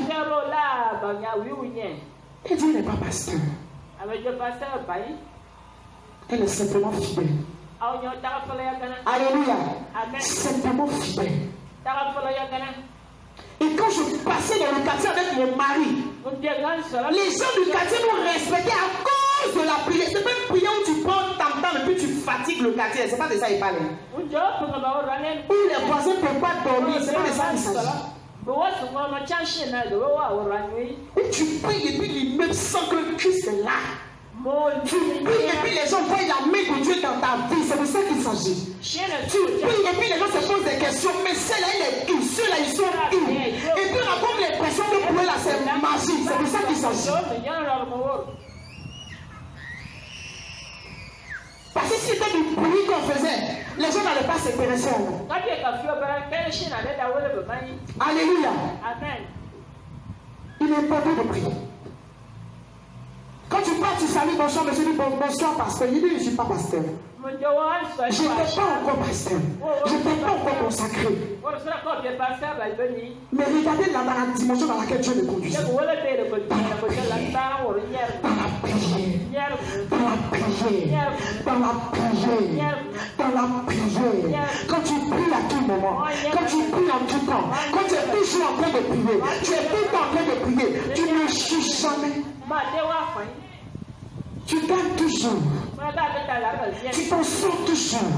Elle dit, elle n'est pas pasteur. Elle est simplement fidèle. Alléluia. Simplement fidèle. Et quand je passais dans le quartier avec mon mari, les gens du quartier nous respectaient à cause de la prière, c'est pas une prière où tu prends ton temps et puis tu fatigues le quartier. C'est pas de ça qu'il parle. Où les voisins ne peuvent pas dormir. C'est pas de ça qu'il s'agit. Où tu pries et puis l'immeuble sent que le Christ est là. Tu pries et puis les gens voient la main de Dieu dans ta vie. C'est de ça qu'il s'agit. Tu pries et puis les gens se posent des questions. Mais celle-là, il est qui? Ceux-là, ils sont qui? Et puis on a comme l'impression que pour eux là, c'est magique. C'est de ça qu'il s'agit. Parce que si c'était du bruit qu'on faisait, les gens n'allaient pas s'intéresser à nous. Alléluia. Amen. Il est important de prier. Quand tu pars, tu salues bonsoir, monsieur dit bonsoir pasteur. Il dit je ne suis pas pasteur. Je n'étais pas encore pasteur. Je n'étais pas encore consacré. Mais regardez là dans la dimension dans laquelle Dieu me conduit. Dans la prière. Dans la prière. Dans la prière. Dans la prière. Dans la prière. Quand tu pries à tout moment, quand tu pries en tout temps, quand tu es toujours en train de prier, tu es tout le temps en train de prier, tu ne chues jamais. Tu gagnes toujours. Tu t'en sors toujours.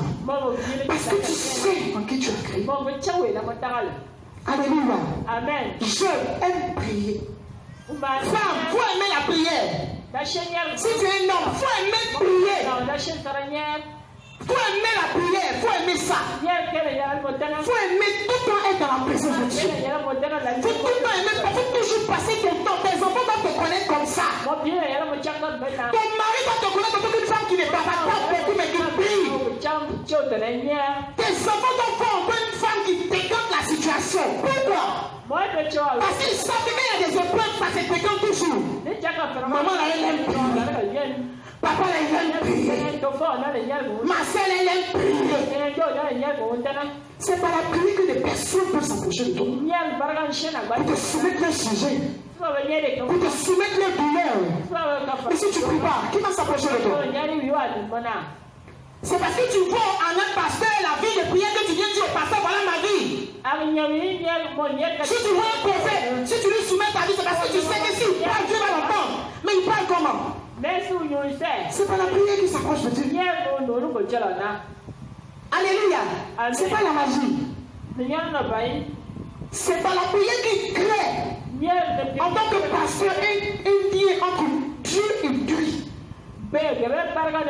Parce que tu sais en qui tu as créé. Alléluia. Amen. Je aime prier. Femme, il faut aimer la prière. Si tu es un homme, il faut aimer prier. Il faut aimer la prière, il faut aimer ça. Il faut aimer tout le temps être dans la présence de Dieu. Il faut tout le temps aimer, il faut toujours passer ton temps. Tes enfants doivent te connaître comme ça. Ton mari doit te connaître comme une femme qui ne parle pas beaucoup mais qui prie. Tes enfants doivent voir encore une femme qui décante la situation. Pourquoi? Parce qu'ils savent qu'il y a des épreuves, ça se décante toujours. Maman, elle aime prier. Papa, elle aime prier. Ma soeur, elle aime prier. C'est par la prière que des personnes peuvent s'approcher de toi. Pour te soumettre leur sujet. Pour te soumettre leur douleur. Mais si tu ne pries pas, qui va s'approcher de toi? C'est parce que tu vois en un pasteur la vie de prière que tu viens dire au pasteur, voilà ma vie. Si tu vois un prophète, si tu lui soumets ta vie, c'est parce que tu sais que si il parle, Dieu va l'entendre. Mais il parle comment? C'est pas la prière qui s'approche de Dieu. Alléluia. C'est pas la magie. C'est pas la prière qui crée. En tant que pasteur, un lien entre Dieu et lui.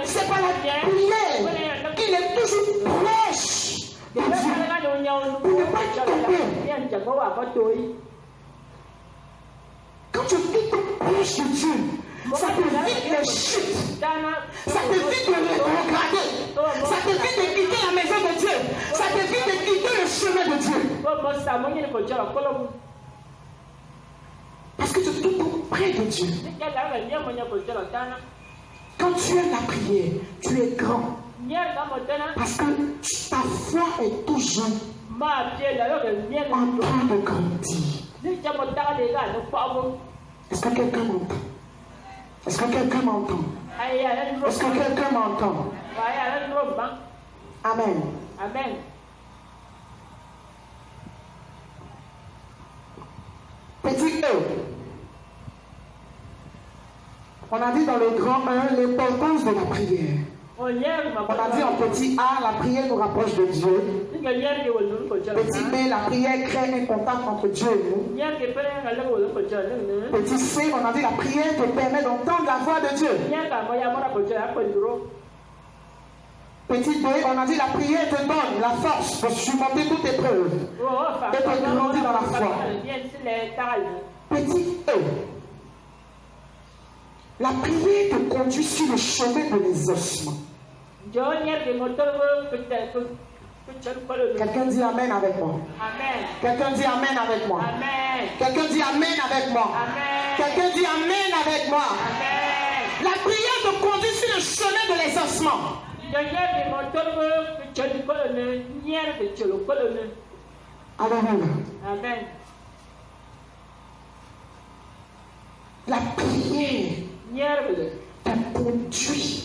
C'est pas la prière qu'il est toujours proche de Dieu. Pour ne pas tomber. Quand tu es tout proche de Dieu, ça te vite les chutes. Ça te vite de regarder. Ça te vite de quitter la maison de Dieu. Ça te vite de quitter le chemin de Dieu. Parce que tu es tout le temps près de Dieu. Quand tu aimes la prière, tu es grand. Parce que ta foi est toujours en train de grandir. Est-ce que quelqu'un m'entend? Est-ce que quelqu'un m'entend? Est-ce que quelqu'un m'entend? Amen. Amen. Petit E. On a dit dans le grand 1 l'importance de la prière. On a dit en petit A, la prière nous rapproche de Dieu. Petit B, la prière crée un contact entre Dieu et nous. Petit C, on a dit la prière te permet d'entendre la voix de Dieu. Petit B, on a dit la prière te donne la force pour surmonter toute épreuve et te grandir dans la foi. Petit E, la prière te conduit sur le chemin de l'exaucement. Quelqu'un dit Amen avec moi. Amen. Quelqu'un dit Amen avec moi. Amen. Quelqu'un dit Amen avec moi. Amen. Quelqu'un dit Amen avec moi. Amen. La prière te conduit sur le chemin de l'exaucement. Alléluia. Amen. La prière te conduit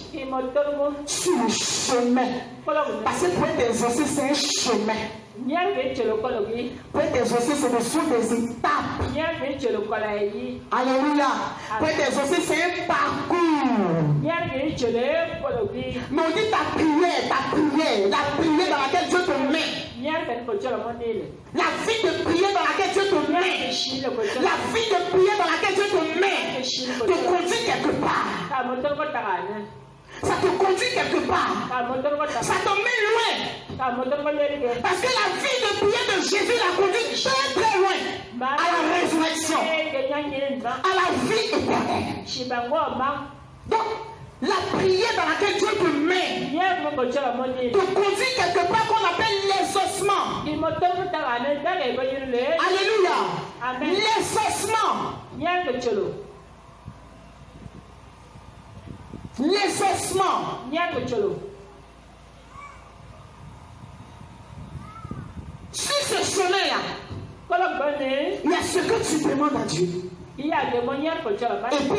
sur le chemin. Parce que pour être exaucé, c'est un chemin. Pour être exaucé, c'est des choses, des étapes. Alléluia. Pour être exaucé, c'est un parcours. Mais on dit ta prière dans laquelle Dieu te met. La vie de prière dans laquelle Dieu te met. La vie de prière dans laquelle Dieu te met te conduit quelque part. Ça te conduit quelque part. Ça te met loin. Parce que la vie de prière de Jésus l'a conduit très très loin. À la résurrection. À la vie éternelle. Donc, la prière dans laquelle Dieu te met te conduit quelque part qu'on appelle l'exaucement. Alléluia. L'exaucement. L'exaucement. Sur ce chemin-là, il y a ce que tu demandes à Dieu. Et puis il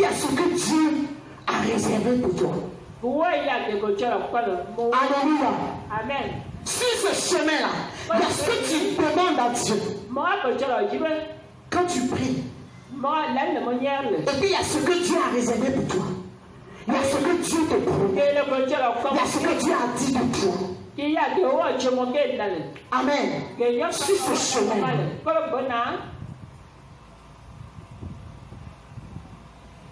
y a ce que Dieu a réservé pour toi. Alléluia. Amen. Sur ce chemin-là, il y a ce que tu demandes à Dieu. Quand tu pries. Et puis il y a ce que Dieu a réservé pour toi. Il y a ce que Dieu te promet. Il y a ce que Dieu a dit de toi. Amen. Sur ce chemin.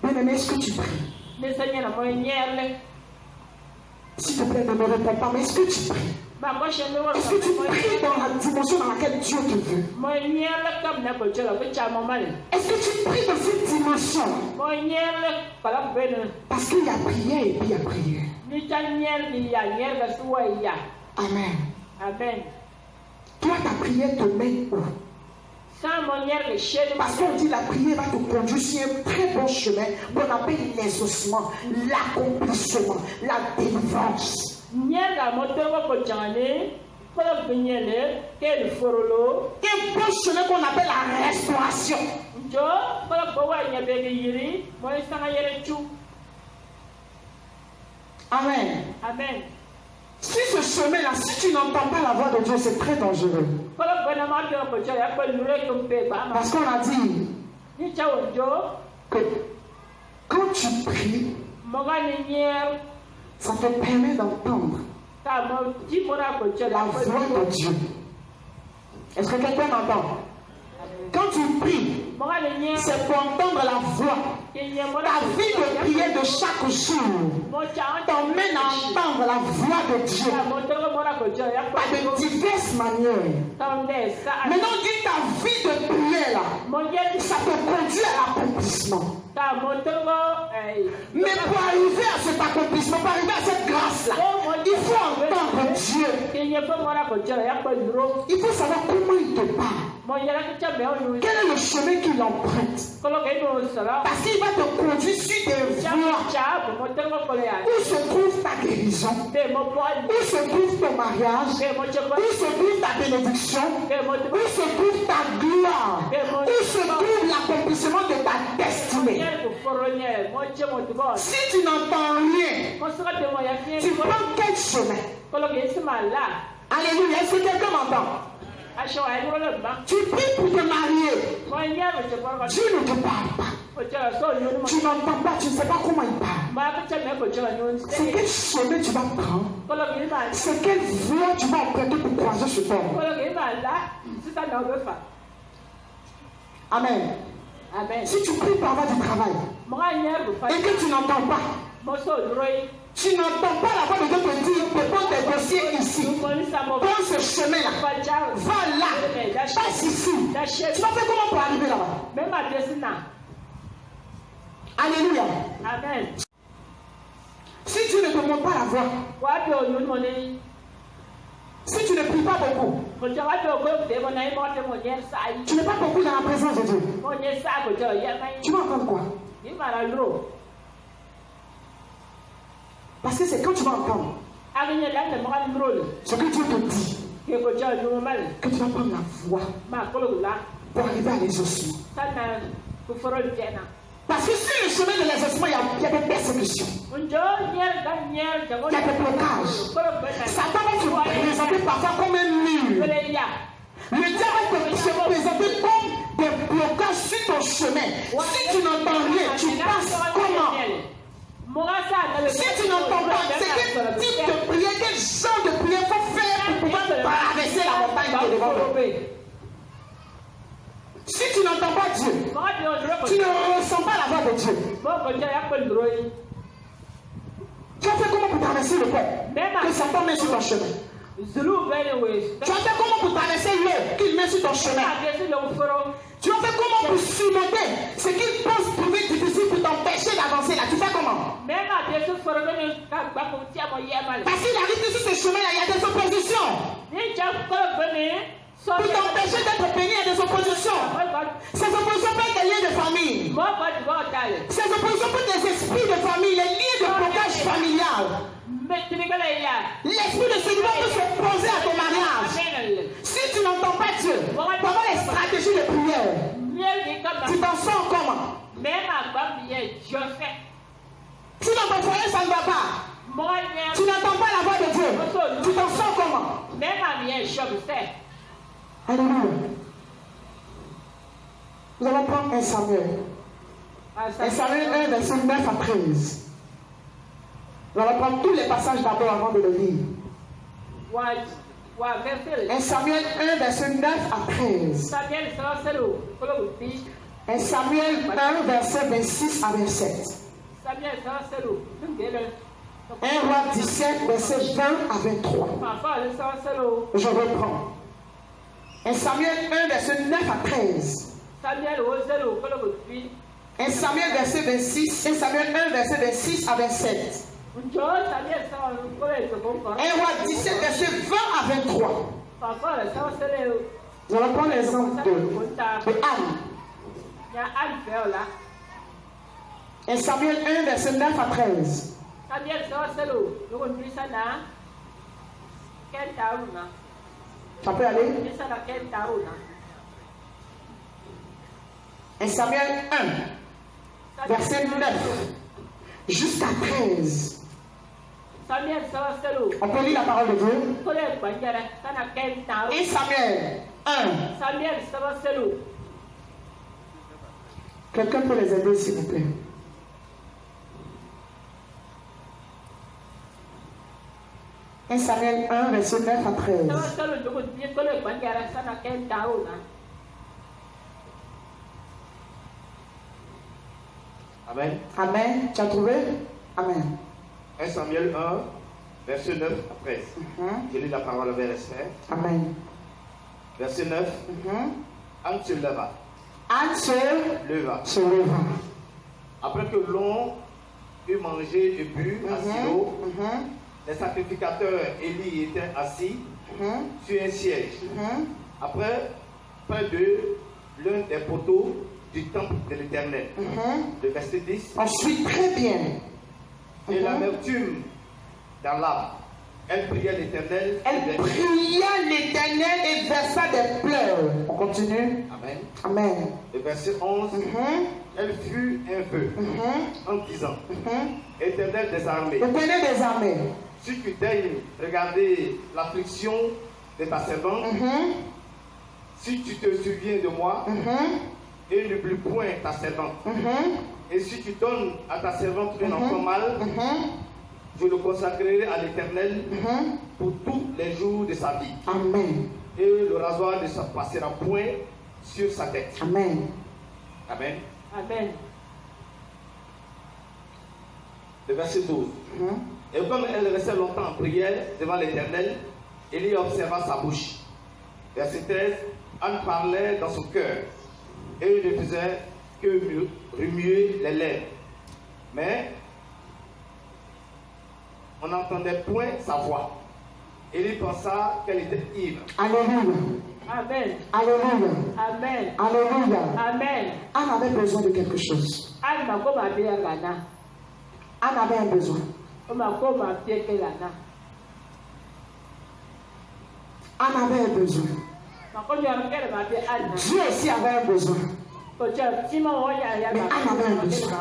Bien-aimé, est-ce que tu pries? S'il te plaît, ne me réponds pas, mais est-ce que tu pries? Est-ce que tu pries dans la dimension dans laquelle Dieu te veut? Est-ce que tu pries dans cette dimension? Parce qu'il y a prière et puis il y a prière. Amen. Amen. Toi, ta prière te mène où? Parce qu'on dit la prière va te conduire sur un très bon chemin qu'on appelle l'exaucement, l'accomplissement, la délivrance. Un bon chemin qu'on appelle la restauration. Amen. Amen. Si ce chemin-là, si tu n'entends pas la voix de Dieu, c'est très dangereux. Parce qu'on a dit que quand tu pries, ça te permet d'entendre la voix de Dieu. Est-ce que quelqu'un m'entend? Quand tu pries, c'est pour entendre la voix. Ta vie de prière de chaque jour t'emmène à entendre la voix de Dieu par de diverses manières. Maintenant, dis ta vie de prière là, ça te conduit à l'accomplissement. Mais pour arriver à cet accomplissement, pour arriver à cette grâce là, il faut entendre Dieu. Il faut savoir comment il te parle. Quel est le chemin qu'il emprunte? Parce qu'il va te conduire sur des voies où se trouve ta guérison, où se trouve ton mariage, où se trouve ta bénédiction, où se trouve ta gloire, où se trouve l'accomplissement de ta destinée. Si tu n'entends rien, tu prends quel chemin? Alléluia, est-ce que quelqu'un m'entend? Tu pries pour te marier. Dieu ne te parle pas. Tu n'entends pas, tu ne sais pas comment il parle. C'est quel chemin tu vas prendre? C'est quelle voie tu vas emprunter pour croiser ce pont? Amen. Amen. Si tu pries par voie du travail et que tu n'entends pas, tu n'entends pas la voix de Dieu te dire, dépose tes dossiers ici. Prends ce chemin-là. Va là. Passe ici. Tu vas faire comment pour arriver là-bas? Alléluia. Amen. Si tu ne te montres pas la voix, si tu ne pries pas beaucoup, tu n'es pas beaucoup dans la présence de Dieu, tu vas entendre quoi? Parce que c'est quand tu vas entendre ce que Dieu te dit que tu vas prendre la voie pour arriver à l'exaucement. Parce que sur le chemin de l'exaucement, il y a des persécutions. Il y a des blocages. Satan va se présenter parfois comme un mur. Le diable va se présenter comme des blocages sur ton chemin. Si tu n'entends rien, tu passes comment? Si tu n'entends pas, c'est quel type de prière, quel genre de prière faut faire pour pouvoir traverser la montagne qui est devant toi? Si tu n'entends pas Dieu, tu ne ressens pas la voix de Dieu. Tu as fait comment pour traverser le pont que Satan met sur ton chemin? Tu as fait comment pour traverser l'eau qu'il met sur ton chemin? Tu as fait comment pour surmonter ce qu'il pense trouver difficile pour t'empêcher d'avancer là? Tu fais comment? Parce qu'il arrive que sur ce chemin-là, il y a des oppositions. Pour t'empêcher d'être béni, il y a des oppositions. Ces oppositions peuvent être des liens de famille. Ces oppositions peuvent être des esprits de famille, les liens de blocage familial. L'esprit de célibat peut s'opposer à ton mariage. Si tu n'entends pas Dieu, pendant les stratégies de prière, tu t'en sors comment? Si dans ton foyer ça ne va pas, tu n'entends pas la voix de Dieu, tu t'en sors comment? Alléluia. Nous allons prendre 1 Samuel. 1 Samuel 1, verset 9 à 13. Nous allons prendre tous les passages d'abord avant de le lire. 1 Samuel 1, verset 9 à 13. 1 Samuel 1, verset 26 à 27. 1 Roi 17, verset 20 à 23. Je reprends. 1 Samuel 1, verset 9 à 13. 1 Samuel verset 26. 1 Samuel 1, verset 26 à 27. 1 Roi 17, verset 20 à 23. Nous allons prendre l'exemple de Anne. 1 Samuel 1, verset 9 à 13. Ça peut aller? 1 Samuel 1, verset 9 jusqu'à 13. On peut lire la parole de Dieu. 1 Samuel 1. Quelqu'un peut les aider, s'il vous plaît. 1 Samuel 1, verset 9 à 13. Amen. Amen. Tu as trouvé? Amen. 1 Samuel 1, verset 9 à 13. Je lis la parole avec respect. Amen. Verset 9. Anne se leva. Anne se leva. Après que l'on eut mangé et bu à Silo, les sacrificateurs Élie étaient assis sur un siège. Après, près de l'un des poteaux du temple de l'Éternel. Le verset 10. Ensuite, très bien. Et l'amertume dans l'âme. Elle priait l'Éternel. Elle pria l'Éternel et versa des pleurs. On continue. Amen. Amen. Le verset 11. Elle fut un peu en disant Éternel des armées. Éternel des armées. Si tu daignes regarder l'affliction de ta servante, si tu te souviens de moi, et n'oublie point ta servante, et si tu donnes à ta servante un enfant mâle, je le consacrerai à l'Éternel pour tous les jours de sa vie. Amen. Et le rasoir ne se passera point sur sa tête. Amen. Amen. Amen. Le verset 12. Et comme elle restait longtemps en prière devant l'Éternel, Élie observa sa bouche. Verset 13. Anne parlait dans son cœur et il ne faisait que remuer les lèvres. Mais on n'entendait point sa voix. Élie pensa qu'elle était ivre. Alléluia. Amen. Alléluia. Amen. Alléluia. Amen. Anne avait besoin de quelque chose. Anne avait un besoin. Anne avait un besoin. Dieu aussi avait un besoin. Mais Anne avait un besoin.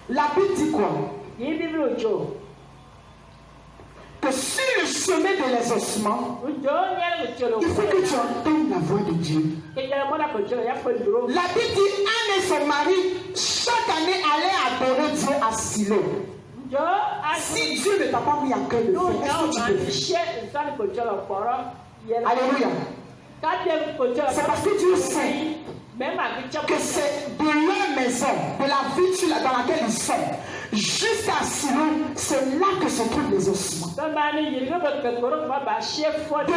La Bible dit quoi? que sur le chemin de l'exaucement, il faut que tu entendes la voix de Dieu. La Bible dit Anne et son mari, chaque année, allaient adorer Dieu à Silo. Si Dieu ne t'a pas mis à cœur de faire, est-ce que tu peux faire? Alléluia. C'est parce que Dieu sait que c'est de leur maison, de la vie dans laquelle ils sont, jusqu'à Silo, c'est là que se trouvent les ossements. De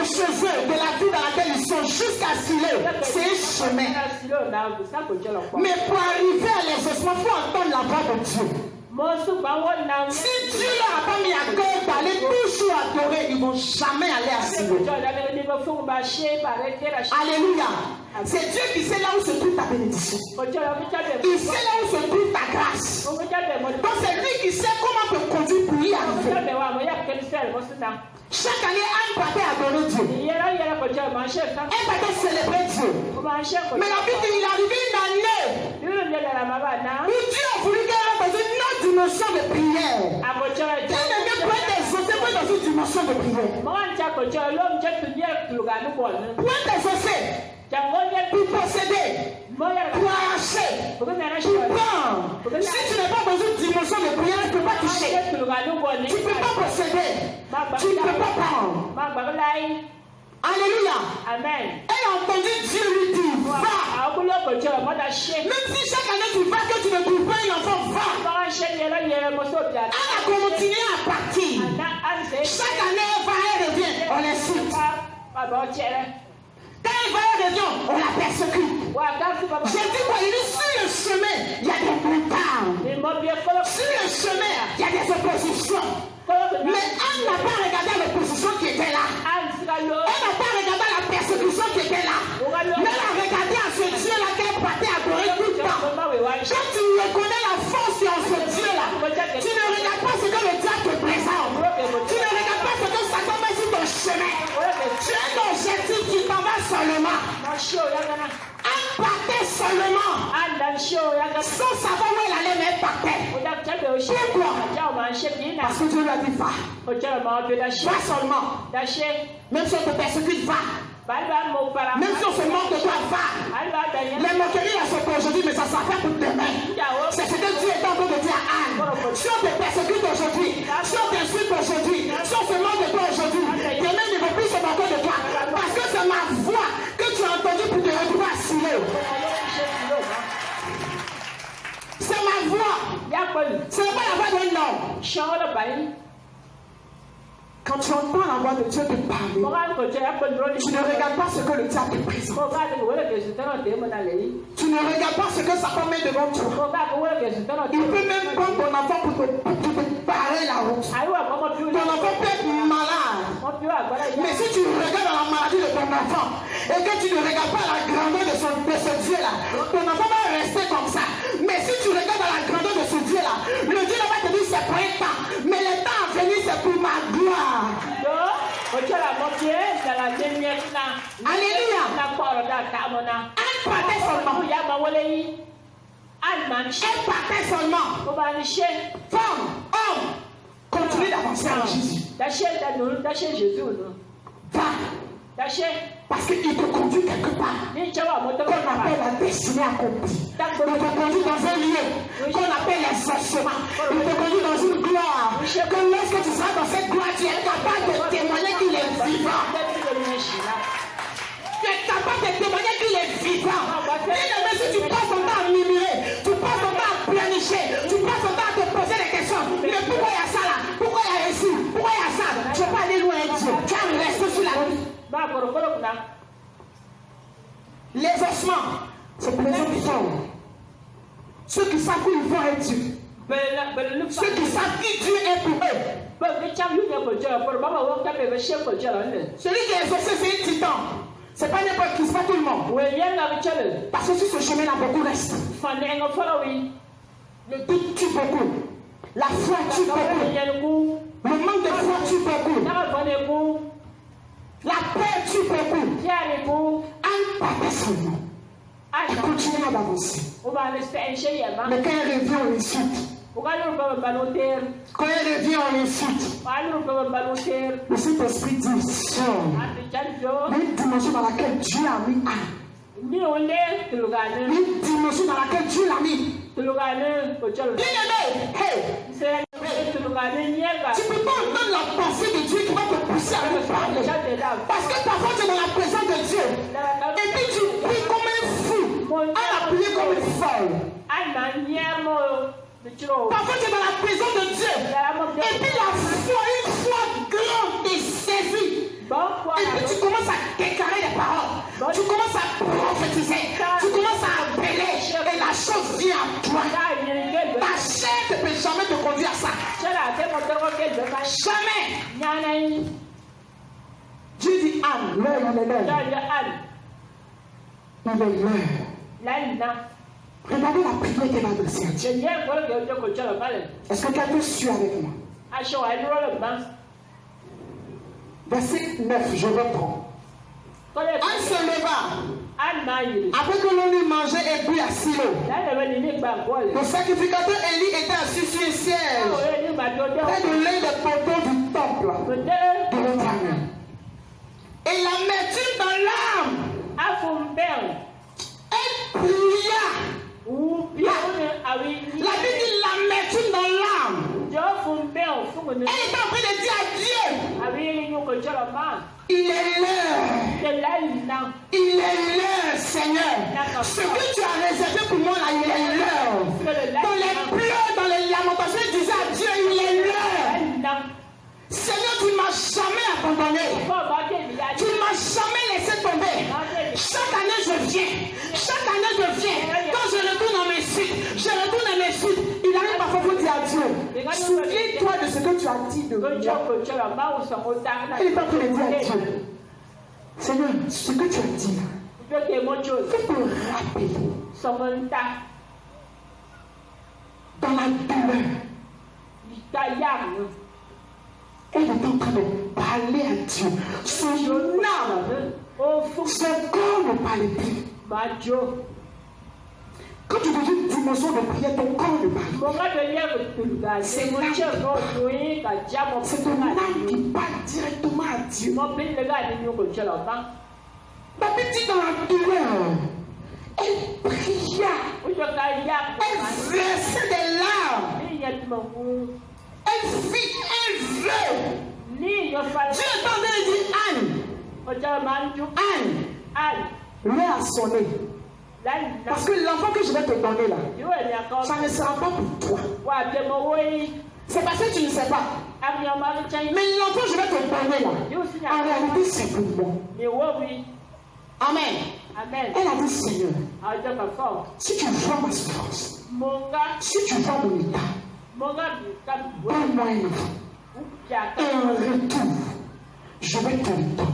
chez eux, de la vie dans laquelle ils sont, jusqu'à Silo, c'est un chemin. Mais pour arriver à les ossements, il faut entendre la voix de Dieu. Si Dieu leur a pas mis à cœur d'aller toujours adorer, ils ne vont jamais aller à Silo. Alléluia. C'est Dieu qui sait là où se trouve ta bénédiction. Il sait là où se trouve ta grâce. Donc c'est lui qui sait comment te conduire pour y arriver. Chaque année, Anne partait adorer Dieu. Elle partait célébrer Dieu. Mais la Bible dit qu'il est arrivé une année où Dieu a voulu qu'elle entre dans une autre dimension de prière. Elle ne vient pas être exaucée dans une dimension de prière. Pour être exaucée, pour posséder, pour arracher, pour prendre. Si tu n'es pas dans une dimension de prière, tu ne peux pas toucher. Tu ne peux pas posséder. Tu ne peux pas prendre. Alléluia. Amen. Elle a entendu Dieu lui dire, va. Même si chaque année tu vas, que tu ne trouves pas un enfant, va. Elle a continué à partir. Chaque année, elle va, elle revient. On les suit. Quand elle va, elle revient, on la persécute. J'ai dit quoi? Il est sur le chemin, il y a des montagnes. Sur le chemin, il y a des oppositions. Mais Anne n'a pas regardé l'opposition qui était là. Elle n'a pas regardé la persécution qui était là. Mais elle a regardé à ce Dieu-là qu'elle partait adorer tout le temps. Quand tu reconnais la force qui est en ce Dieu-là, tu ne regardes pas ce que le diable te présente. Tu ne regardes pas ce que Satan met sur ton chemin. Tu as un objectif qui t'en va seulement. Elle partait seulement. Sans savoir où elle allait, mais elle partait. Pourquoi? Parce que Dieu lui a dit va. Va seulement. Même si on te persécute, va. Même si on se moque de toi, va. Les moqueries là sont aujourd'hui, mais ça s'affaire pour demain. C'est ce que Dieu est en train de dire à Anne. Si on te persécute aujourd'hui, si on t'insulte aujourd'hui, si on se moque de toi aujourd'hui, demain ne veut plus se moquer de toi. Parce que c'est ma voix que tu as entendue pour te retrouver à Silo. C'est ma voix. Ce n'est pas la voix d'un homme. Quand tu entends la voix de Dieu te parler, tu ne regardes pas ce que le diable te présente. Tu ne regardes pas ce que Satan met devant toi. Il peut même prendre ton enfant pour te barrer la route. Ton enfant peut être malade. Mais si tu regardes dans la maladie de ton enfant et que tu ne regardes pas la grandeur de ce Dieu-là, ton enfant va rester comme ça. Mais si tu regardes dans la grandeur de ce Dieu-là, le Dieu-là va te dire c'est pour un temps. Mais le temps à venir, c'est pour ma gloire. Alléluia. Elle partait seulement. Elle partait seulement. Femme, homme, continue d'avancer en Jésus. Va. Parce qu'il te conduit quelque part qu'on appelle la destinée accomplie. Il te conduit dans un lieu qu'on appelle l'exaucement. Il te conduit dans une gloire que lorsque tu seras dans cette gloire, tu es capable de témoigner qu'il est vivant. Tu es capable de témoigner qu'il est vivant. Et si tu passes ton temps à murmurer, tu passes ton temps à planifier, tu passes ton temps à te poser des questions. Mais pourquoi il y a ça là? Pourquoi il y a ici? Pourquoi il y a ça? Tu ne vas pas aller loin, Dieu. Tu vas rester sur la route. Les ossements, c'est pour les hommes qui sont. Ceux qui savent où ils vont être Dieu. Ceux qui savent qui Dieu est pour eux. Celui qui est exaucé, c'est un titan. C'est pas n'importe qui, c'est pas tout le monde. Parce que sur ce chemin-là, beaucoup restent. Le doute tue beaucoup. La foi tue beaucoup. Le manque de foi tue beaucoup. La peur tue beaucoup. Anne partait seulement. Elle continue d'avancer. Mais quand elle revient, on l'insulte. Quand il revient, on l'insulte. Le Saint-Esprit dit, sœur, une dimension dans laquelle Dieu a mis une dimension dans laquelle Dieu l'a mis. Bien-aimé, hey, tu ne peux pas entendre la pensée de Dieu qui va te pousser à me parler. Parce que parfois tu es dans la présence de Dieu. Et puis tu pries comme un fou. À la prière comme une folle. Parfois tu es dans la présence de Dieu. Et puis la foi, une foi grande est saisie. Et puis tu commences à déclarer des paroles. Tu commences à prophétiser. Tu commences à appeler. Et la chose vient à toi. Ta chair ne peut jamais te conduire à ça. Jamais. Dieu dit Anne, l'heure, il est l'heure. Il est l'heure. Regardez la prière qu'elle a adressée à Dieu. Est-ce que quelqu'un suit avec moi? Verset 9, je reprends. Anne se leva. Après que l'on eut mangé et bu à Silo, le sacrificateur Élie était assis sur un siège près de l'un des poteaux du temple de l'Éternel. Et l'amertume dans l'âme, elle pria. La Bible dit l'amertume dans l'âme. Elle est en train de dire à Dieu, il est l'heure. Il est l'heure, Seigneur. Ce que tu as réservé pour moi là, il est l'heure. Dans les pleurs, dans les lamentations, il disait à Dieu, il est l'heure. Seigneur, tu ne m'as jamais abandonné. Tu ne m'as jamais laissé tomber. Chaque année, je viens. Chaque année, je viens. Quand je retourne à mes sites, je retourne à mes sites. Il arrive parfois pour dire à Dieu, souviens-toi de ce que tu as dit de moi. Il est en train de dire à Dieu, Seigneur, ce que tu as dit là, fais-moi rappeler dans la douleur. Elle est en train de parler à Dieu. Son âme, son corps ne parlait plus. Quand tu deviens une dimension de prière, ton corps ne parle plus. C'est ton âme qui parle directement à Dieu. La Bible dit dans la douleur, elle pria, elle versait des larmes, elle fit un vœu. Dieu entendait et dit Anne, l'heure a sonné. Parce que l'enfant que je vais te donner là, ça ne sera pas pour toi. C'est parce que tu ne sais pas. Mais l'enfant que je vais te donner là, en réalité c'est pour moi. Amen. Elle a dit Seigneur, si tu vois ma souffrance, si tu vois mon état, donne-moi un enfant. Et en retour, je vais te le donner.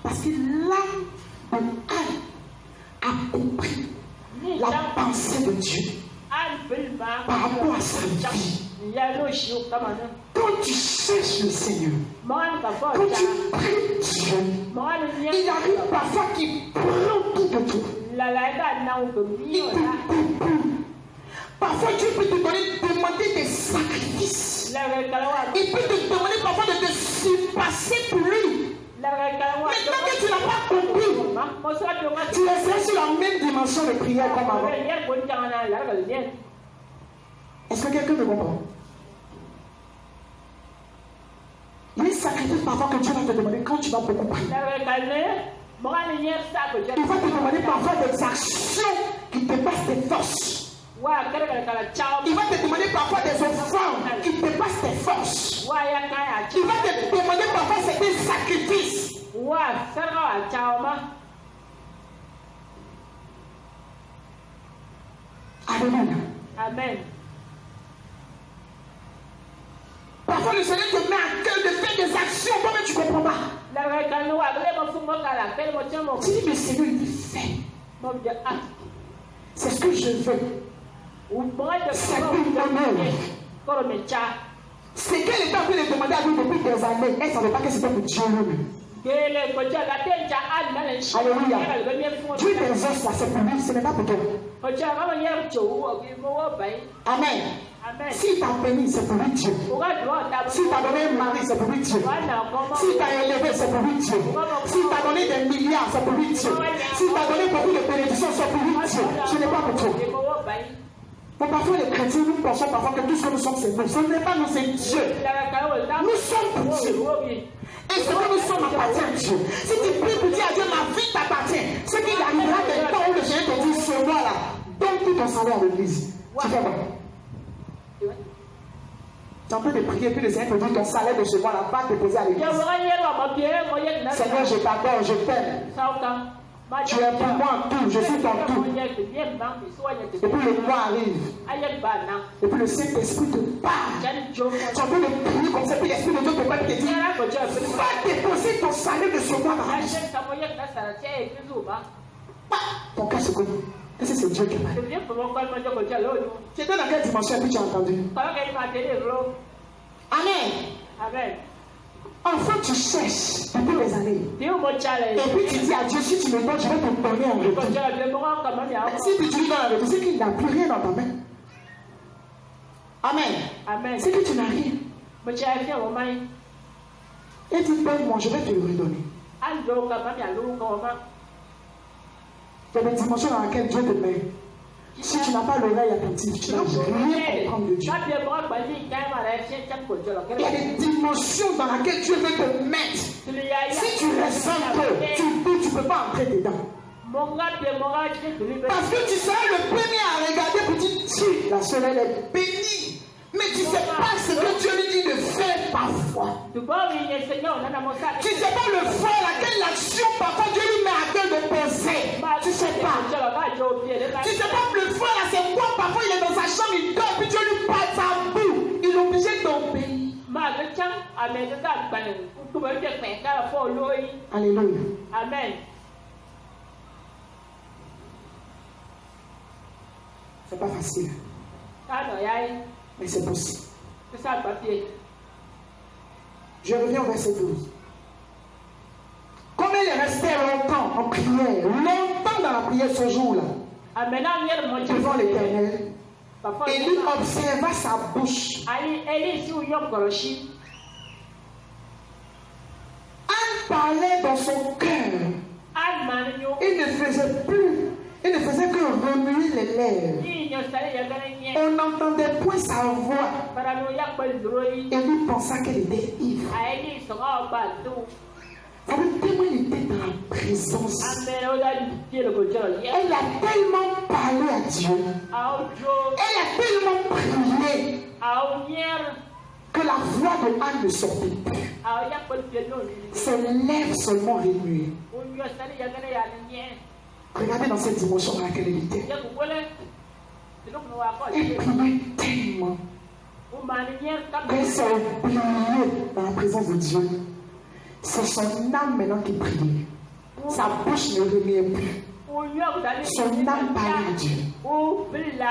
Parce que l'âme de Anne a compris la pensée de Dieu par rapport à sa vie. Quand tu cherches le Seigneur, quand tu pries Dieu, il arrive parfois qu'il prend tout de toi. Il te débrouille. Parfois Dieu peut te demander des sacrifices. Il peut te demander parfois de te surpasser pour lui. Maintenant que tu n'as pas compris, tu restes sur la même dimension de prière comme avant. Est-ce que quelqu'un me comprend? Il y a un sacrifice parfois que Dieu va te demander quand tu vas beaucoup prier. Il va te demander parfois des actions qui dépassent tes forces. Il va te demander parfois des offrandes qui dépassent tes forces. Il va te demander parfois des sacrifices. Alléluia. Amen. Parfois le Seigneur te met à cœur de faire des actions, toi-même tu ne comprends pas. Tu dis mais Seigneur il dit fais. C'est ce que je veux. C'est pour l'honneur. C'est qu'elle était en train de demander à Dieu depuis des années. Elle ne savait pas que c'était pour Dieu lui-même. Alléluia. Dieu t'exauce là, c'est pour lui, ce n'est pas pour toi. Amen. S'il t'a béni, c'est pour lui Dieu. S'il t'a donné un mari, c'est pour lui Dieu. S'il t'a élevé, c'est pour lui Dieu. S'il t'a donné des milliards, c'est pour lui Dieu. S'il t'a donné beaucoup de bénédictions, c'est pour lui Dieu. Ce n'est pas pour toi. Bon, parfois les chrétiens, nous pensons parfois que tout ce que nous sommes, c'est nous. Ce n'est pas nous, c'est Dieu. Nous sommes pour Dieu. Et ce que nous sommes appartient à Dieu. Si tu pries pour dire à Dieu, ma vie t'appartient. Ce qu'il arrivera des temps où le Seigneur te dit, ce mois-là, donne tout ton salaire à l'église. Tu fais quoi? Tu es en train de prier, puis le Seigneur te dit, ton salaire de ce mois-là va te poser à l'église. Seigneur, je t'adore, je t'aime. Tu es pour moi tout, je suis ton tout. Et puis le mois arrive. Et puis le Saint-Esprit te parle. Tu es en train de prier comme ça, puis l'Esprit de Dieu te parle et te dit, va déposer ton salaire de ce mois dans la vie. Ton cœur se connaît. Qu'est-ce que c'est Dieu qui parle? Tu étais dans quelle dimension et puis tu as entendu? Amen. Amen. Enfin, tu cherches depuis des années. Et puis tu dis à Dieu, si tu me donnes, je vais te donner en retour. Si tu lui donnes en retour, c'est qu'il n'a plus rien dans ta main. Amen. C'est que tu n'as rien. Et tu donnes-moi, je vais te le redonner. Il y a des dimensions dans lesquelles Dieu te met. Si tu n'as pas l'oreille attentive, tu n'as rien comprendre de Dieu. Il y a des dimensions dans lesquelles Dieu veut te mettre. Si tu ressens que tu ne peux pas entrer dedans. Parce que tu seras le premier à regarder pour dire, si la soeur elle est bénie. Mais tu ne sais pas ce que Dieu lui dit de faire parfois. Tu ne sais pas le faire, laquelle action parfois Dieu lui met à cœur de poser. Tu ne sais pas. Tu ne sais pas le faire, là, c'est quoi parfois il est dans sa chambre, il dort, puis Dieu lui parle sa boue. Il est obligé d'obéir. Alléluia. Amen. C'est pas facile. Mais c'est possible. Je reviens au verset 12. Comme il est resté longtemps en prière, longtemps dans la prière ce jour-là, devant l'Éternel, Élie observa sa bouche. Anne parlait dans son cœur. Il ne faisait que remuer les lèvres. On n'entendait point sa voix. Et lui pensa qu'elle était ivre. Tellement il était dans la présence. Elle a tellement parlé à Dieu. Elle a tellement prié que la voix de Anne ne sortait plus. Ses lèvres seulement remuaient. Regardez dans cette dimension dans laquelle elle était. Elle priait tellement qu'elle s'est oubliée dans la présence de Dieu. C'est son âme maintenant qui priait. Sa bouche ne remuait plus. Son âme parlait à Dieu.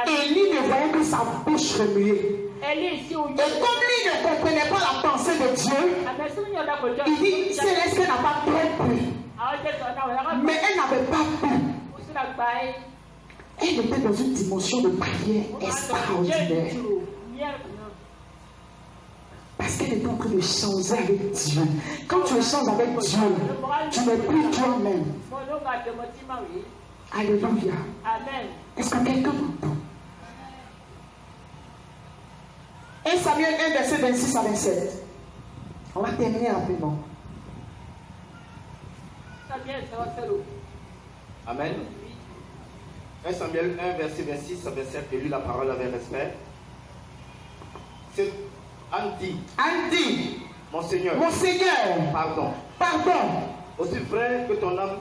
Élie ne voyait que sa bouche remuait. Et comme lui ne comprenait pas la pensée de Dieu, il dit, est-ce qu'elle n'a pas trop plu? Mais elle n'avait pas plu. Elle était dans une dimension de prière extraordinaire. Parce qu'elle était en train de changer avec Dieu. Quand tu échanges avec Dieu, tu n'es plus toi-même. Alléluia. Est-ce que quelqu'un m'entend? 1 Samuel 1, verset 26 à 27. On va terminer rapidement. Amen. 1 Samuel 1, verset 26 à 27. J'ai lu la parole avec respect. C'est Anne dit, mon Seigneur, pardon. Aussi vrai que ton âme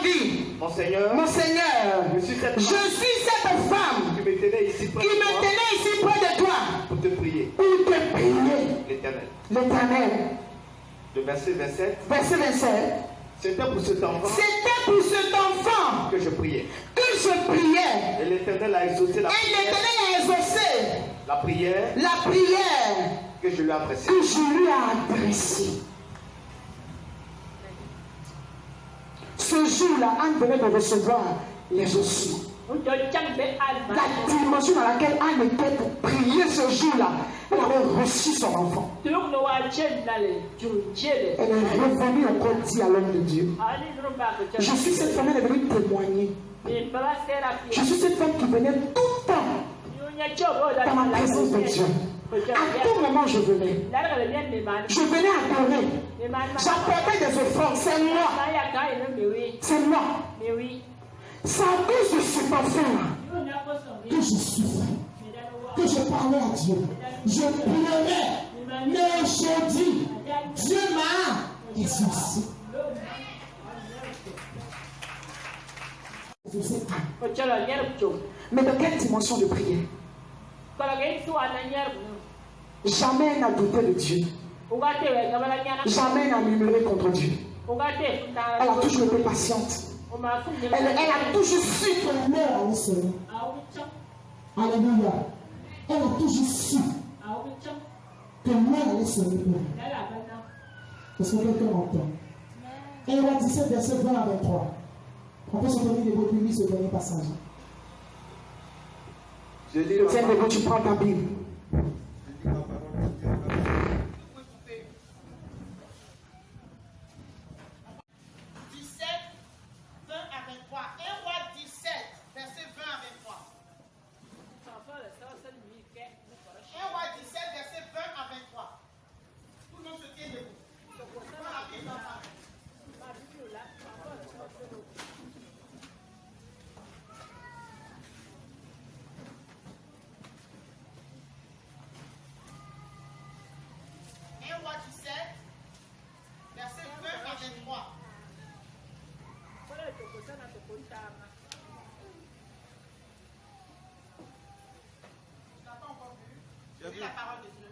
vit, mon Seigneur, je suis cette femme qui me tenait ici près de toi pour te prier. L'Éternel. Le verset 27. C'était pour cet enfant que je priais. Et l'Éternel a exaucé la prière que je lui ai adressée. Ce jour-là, Anne venait de recevoir les ossements. La dimension dans laquelle Anne était pour prier ce jour-là, elle avait reçu son enfant. Elle est revenue encore dire à l'homme de Dieu. Je suis cette femme, elle est venue témoigner. Je suis cette femme qui venait tout le temps dans la présence de Dieu. À tout moment je venais. Je venais adorer. J'apportais des offrandes. C'est moi. C'est moi. C'est à cause de cet enfant-là que je souffrais, que je parlais à Dieu. Je pleurais. Mais aujourd'hui, Dieu m'a exaucé. Mais dans quelle dimension de prière? Jamais n'a douté de Dieu. Jamais n'a murmuré contre Dieu. Elle a toujours été patiente. Elle a toujours su que l'heure allait sonner. Alléluia. Elle a toujours su que l'heure allait sonner pour elle. Est-ce que quelqu'un entend? Et Roi 17, verset 20 à 23. On peut se donner des mots pour lire ce dernier passage. Tiens, debout, tu prends ta Bible. La parole de Dieu.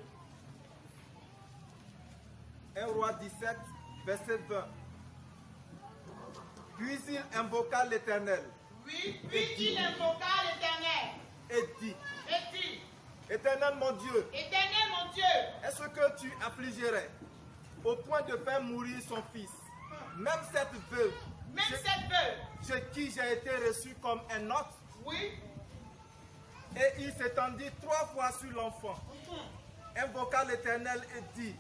1 Roi 17, verset 20. Puis il invoqua l'Éternel. Oui, puis il invoqua l'Éternel. Et dit. Éternel mon Dieu. Éternel mon Dieu. Est-ce que tu affligerais au point de faire mourir son fils, même cette veuve, chez qui j'ai été reçu comme un hôte? Oui. Et il s'étendit 3 fois sur l'enfant, invoqua l'Éternel et dit,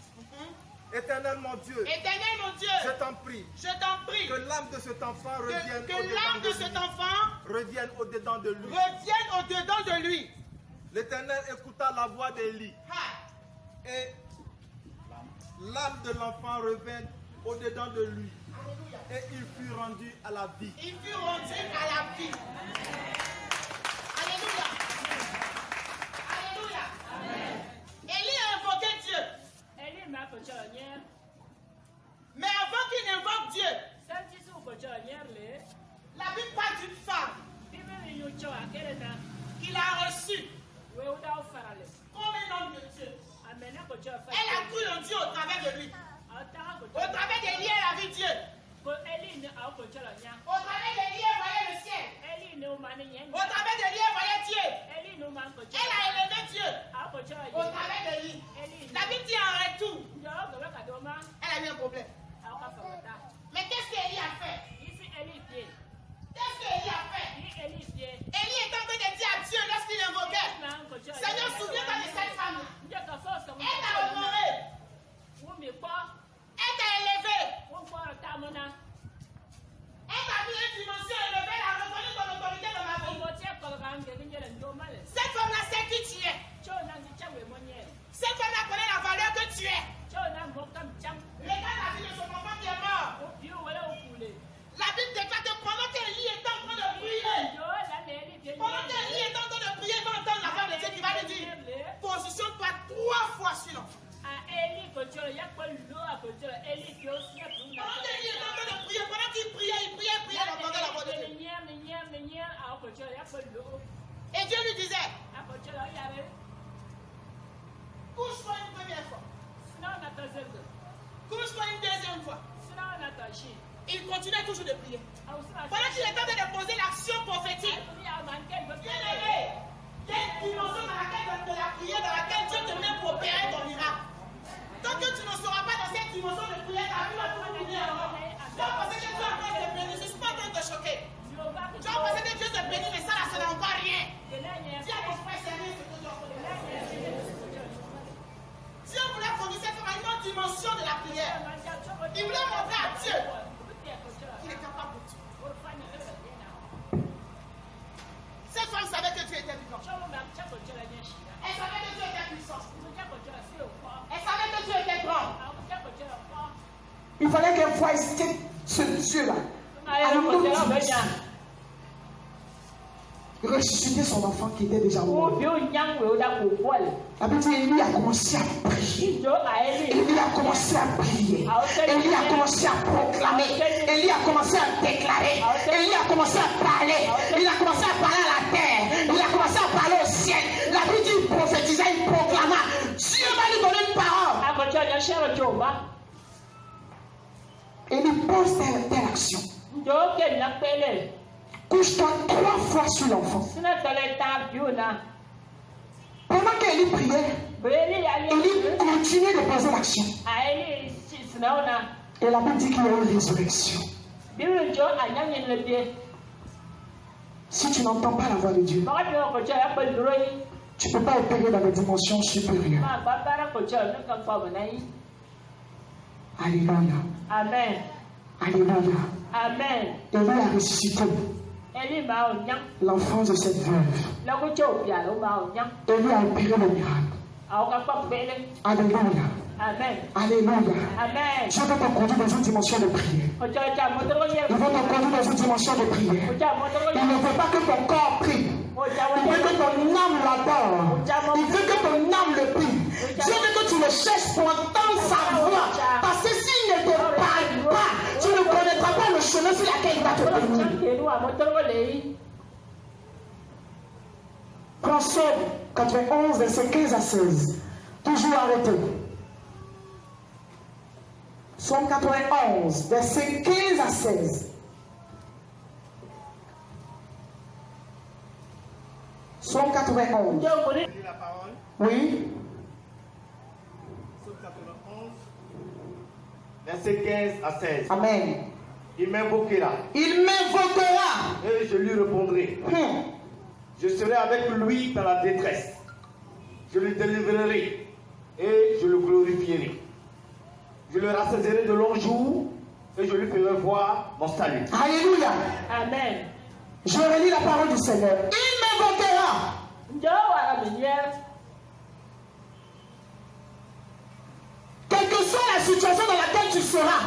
Éternel mon Dieu, je t'en prie, que l'âme de cet enfant revienne au-dedans de lui. L'Éternel écouta la voix d'Élie, et l'âme de l'enfant revint au-dedans de lui, et il fut rendu à la vie. Alléluia. Élie a invoqué Dieu. Mais avant qu'il n'invoque Dieu, la Bible parle d'une femme qu'il a reçue comme un homme de Dieu. Elle a cru en Dieu au travers de lui. Au travers d'Élie, elle a vu Dieu. Au travers d'Élie, elle voyait le ciel. Au travers d'Élie, elle voyait Dieu. Elle a élevé Dieu. Au travers d'Élie. La Bible dit en retour, elle a eu un problème. Mais qu'est-ce qu'Élie a fait? Élie est en train de dire à Dieu lorsqu'il invoquait, Seigneur, souviens-toi de cette femme. Elle t'a honoré. Elle t'a élevé. Elle t'a mis une dimension élevée. Elle a reconnu ton autorité dans ma vie. Cette femme-là sait qui tu es. Cette femme-là connaît la valeur que tu es. Regarde la vie de son enfant qui est mort. La Bible déclare que pendant qu'Élie est en train de prier, il va entendre la voix de Dieu qui va lui dire, positionne-toi 3 fois sur l'enfant. Pendant qu'Élie est en train de prier, pendant qu'il priait, il entendait la voix de Dieu. Et Dieu lui disait, couche-toi une première fois. Couche-toi une deuxième fois. Il continuait toujours de prier. Pendant qu'il est en train de poser l'action prophétique, bien-aimé, il y a une dimension dans laquelle de la prière, dans laquelle Dieu te met pour opérer ton miracle. Tant que tu ne seras pas dans cette dimension de prière, ta vie va tout finir. Donc, parce que Dieu est en train de te bénir choqué. Tu vas penser que Dieu te bénit, mais ça là, ce n'est encore rien. Dis à ton frère, c'est rien ce que Dieu a fait. Dieu voulait conduire cette femme à une autre dimension de la prière. Il voulait montrer à Dieu qu'il est capable de tout. Cette femme savait que Dieu était vivant. Elle savait que Dieu était puissant. Elle savait que Dieu était grand. Il fallait qu'elle voie ce Dieu-là. Ressusciter son enfant qui était déjà mort. La Bible dit Élie a commencé à prier. Élie a commencé à prier. Élie a commencé à proclamer. Élie a commencé à déclarer. Élie a commencé à parler. Il a commencé à parler à la terre. Il a commencé à parler au ciel. La Bible dit il prophétisa, il proclama. Dieu va lui donner une parole. Élie pose telle action. Couche-toi 3 fois sur l'enfant. Pendant qu'Élie priait, Élie continuait de poser l'action. Et la Bible dit qu'il y a une résurrection. Si tu n'entends pas la voix de Dieu, tu ne peux pas opérer dans les dimensions supérieures. Alléluia. Amen. Alléluia. Amen. Élie a ressuscité l'enfance de cette veuve. Élie a opéré le miracle. Alléluia. Amen. Alléluia. Amen. Dieu veut te conduire dans une dimension de prière. Il veut te conduire dans une dimension de prière. Il ne veut pas que ton corps prie. Il veut que ton âme l'adore. Il veut que ton âme le prie. Dieu veut que tu le cherches pour entendre sa voix. Parce que s'il ne te parle pas, tu ne connaîtras pas le chemin sur lequel il va te bénir. Prends Psaume 91, versets 15 à 16. Toujours arrêté. Psaume 91, versets 15 à 16. Psaume 91. La parole. Oui. Psaume 91, verset 15 à 16. Amen. Il m'invoquera. Il m'invoquera. Et je lui répondrai. Je serai avec lui dans la détresse. Je le délivrerai et je le glorifierai. Je le rassasierai de longs jours et je lui ferai voir mon salut. Alléluia. Amen. Je relis la parole du Seigneur. Il m'invoquera. Quelle que soit la situation dans laquelle tu seras,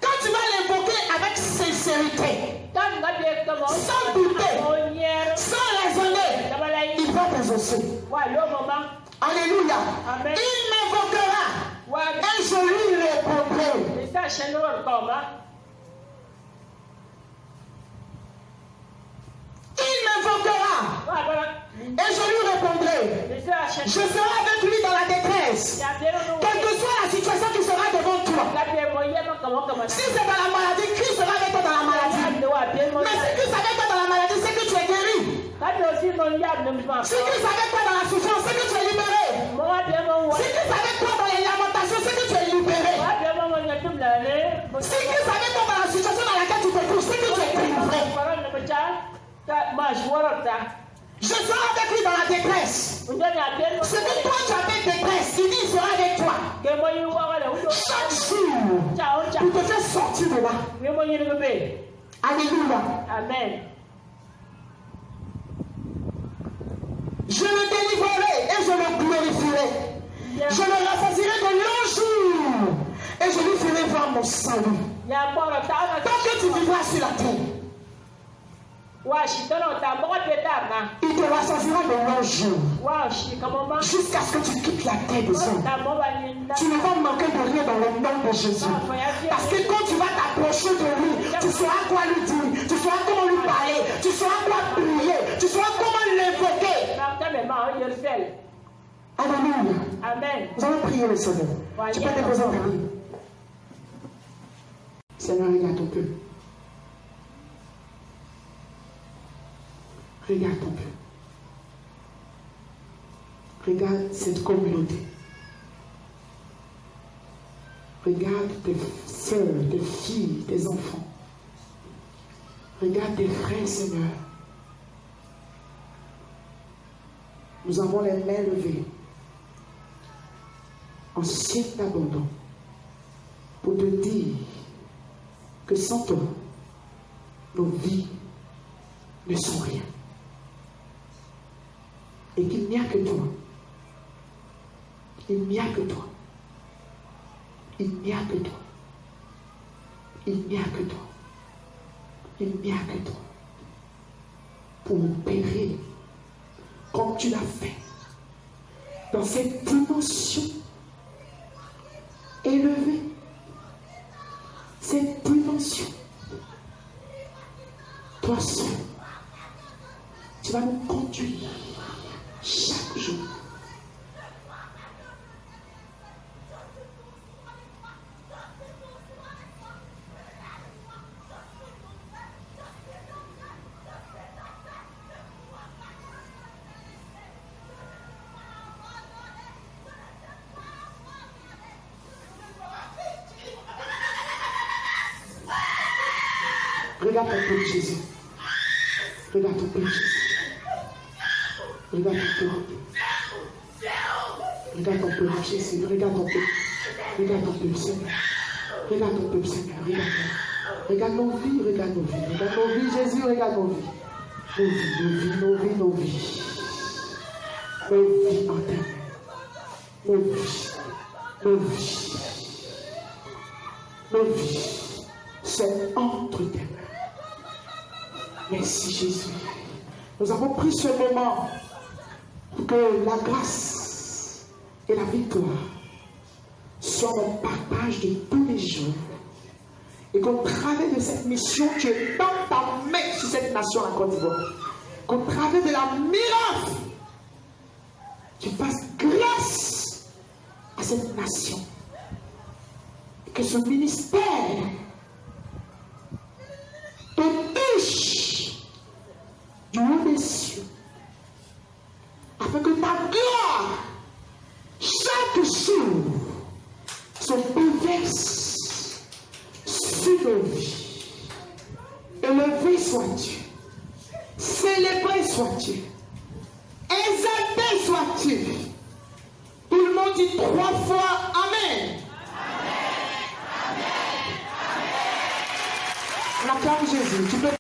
quand tu vas l'invoquer avec sincérité, sans douter, sans raisonner, il va t'exaucer. Alléluia. Amen. Il m'invoquera et je lui répondrai. Il m'invoquera et je lui répondrai. Je serai avec lui dans la détresse. Quelle que soit la situation qui sera devant toi. Si c'est dans la maladie, Christ sera avec toi dans la maladie. Mais si Christ est avec toi dans la maladie, c'est que tu es guéri. Si Christ est avec toi dans la souffrance, c'est que tu es libéré. Si Christ est avec toi dans les lamentations, c'est que tu es libéré. Si Christ est avec toi dans la situation dans laquelle tu te trouves, c'est que tu es délivré. Je serai avec lui dans la détresse. C'est que toi tu as des détresse. Il dit il sera avec toi. Chaque jour, pour te faire sortir de là. Alléluia. Amen. Je le délivrerai et je le glorifierai. Je le rassasierai de longs jours et je lui ferai voir mon salut. Tant que tu vivras sur la terre, il te rassasiera de longs jours jusqu'à ce que tu quittes la terre des hommes. Tu ne vas manquer de rien dans le nom de Jésus. Parce que quand tu vas t'approcher de lui, tu sauras quoi lui dire, tu sauras comment lui parler, tu sauras quoi prier, tu sauras comment l'invoquer. Alléluia. Amen. Nous allons prier le Seigneur. Tu peux déposer ta vie. Seigneur, regarde ton peuple. Regarde ton peuple. Regarde cette communauté. Regarde tes soeurs, tes filles, tes enfants. Regarde tes frères, Seigneur. Nous avons les mains levées en signe d'abandon pour te dire que sans toi, nos vies ne sont rien. Et qu'il n'y a que toi. Il n'y a que toi. Il n'y a que toi. Il n'y a que toi. Il n'y a que toi. Pour opérer comme tu l'as fait dans cette dimension élevée. Cette dimension. Toi seul. Tu vas nous conduire chaque jour. Regarde ton peuple Jésus. Regarde ton peuple Jésus. Regarde ton peuple. Regarde ton peuple Jésus. Regarde ton peuple. Regarde ton peuple Seigneur. Regarde ton peuple Seigneur. Regarde nos vies. Regarde nos vies. Regarde nos vies Jésus. Regarde nos vies. Nos vies, nos vies, nos vies, nos vies. Nos vies en terre. Nos vies. Nos vies. Nos vies. C'est entre tes mains. Merci Jésus. Nous avons pris ce moment pour que la grâce et la victoire soient notre partage de tous les jours. Et qu'au travers de cette mission, tu étends ta main sur cette nation, la Côte d'Ivoire. Qu'au travers de la miracle, tu fasses grâce à cette nation. Et que ce ministère te touche du haut des cieux, afin que ta gloire, chaque jour, se déverse sur nos vies. Élevé sois-tu, célébré sois-tu, exalté sois-tu. Tout le monde dit 3 fois Amen. On acclame Jésus. Tu peux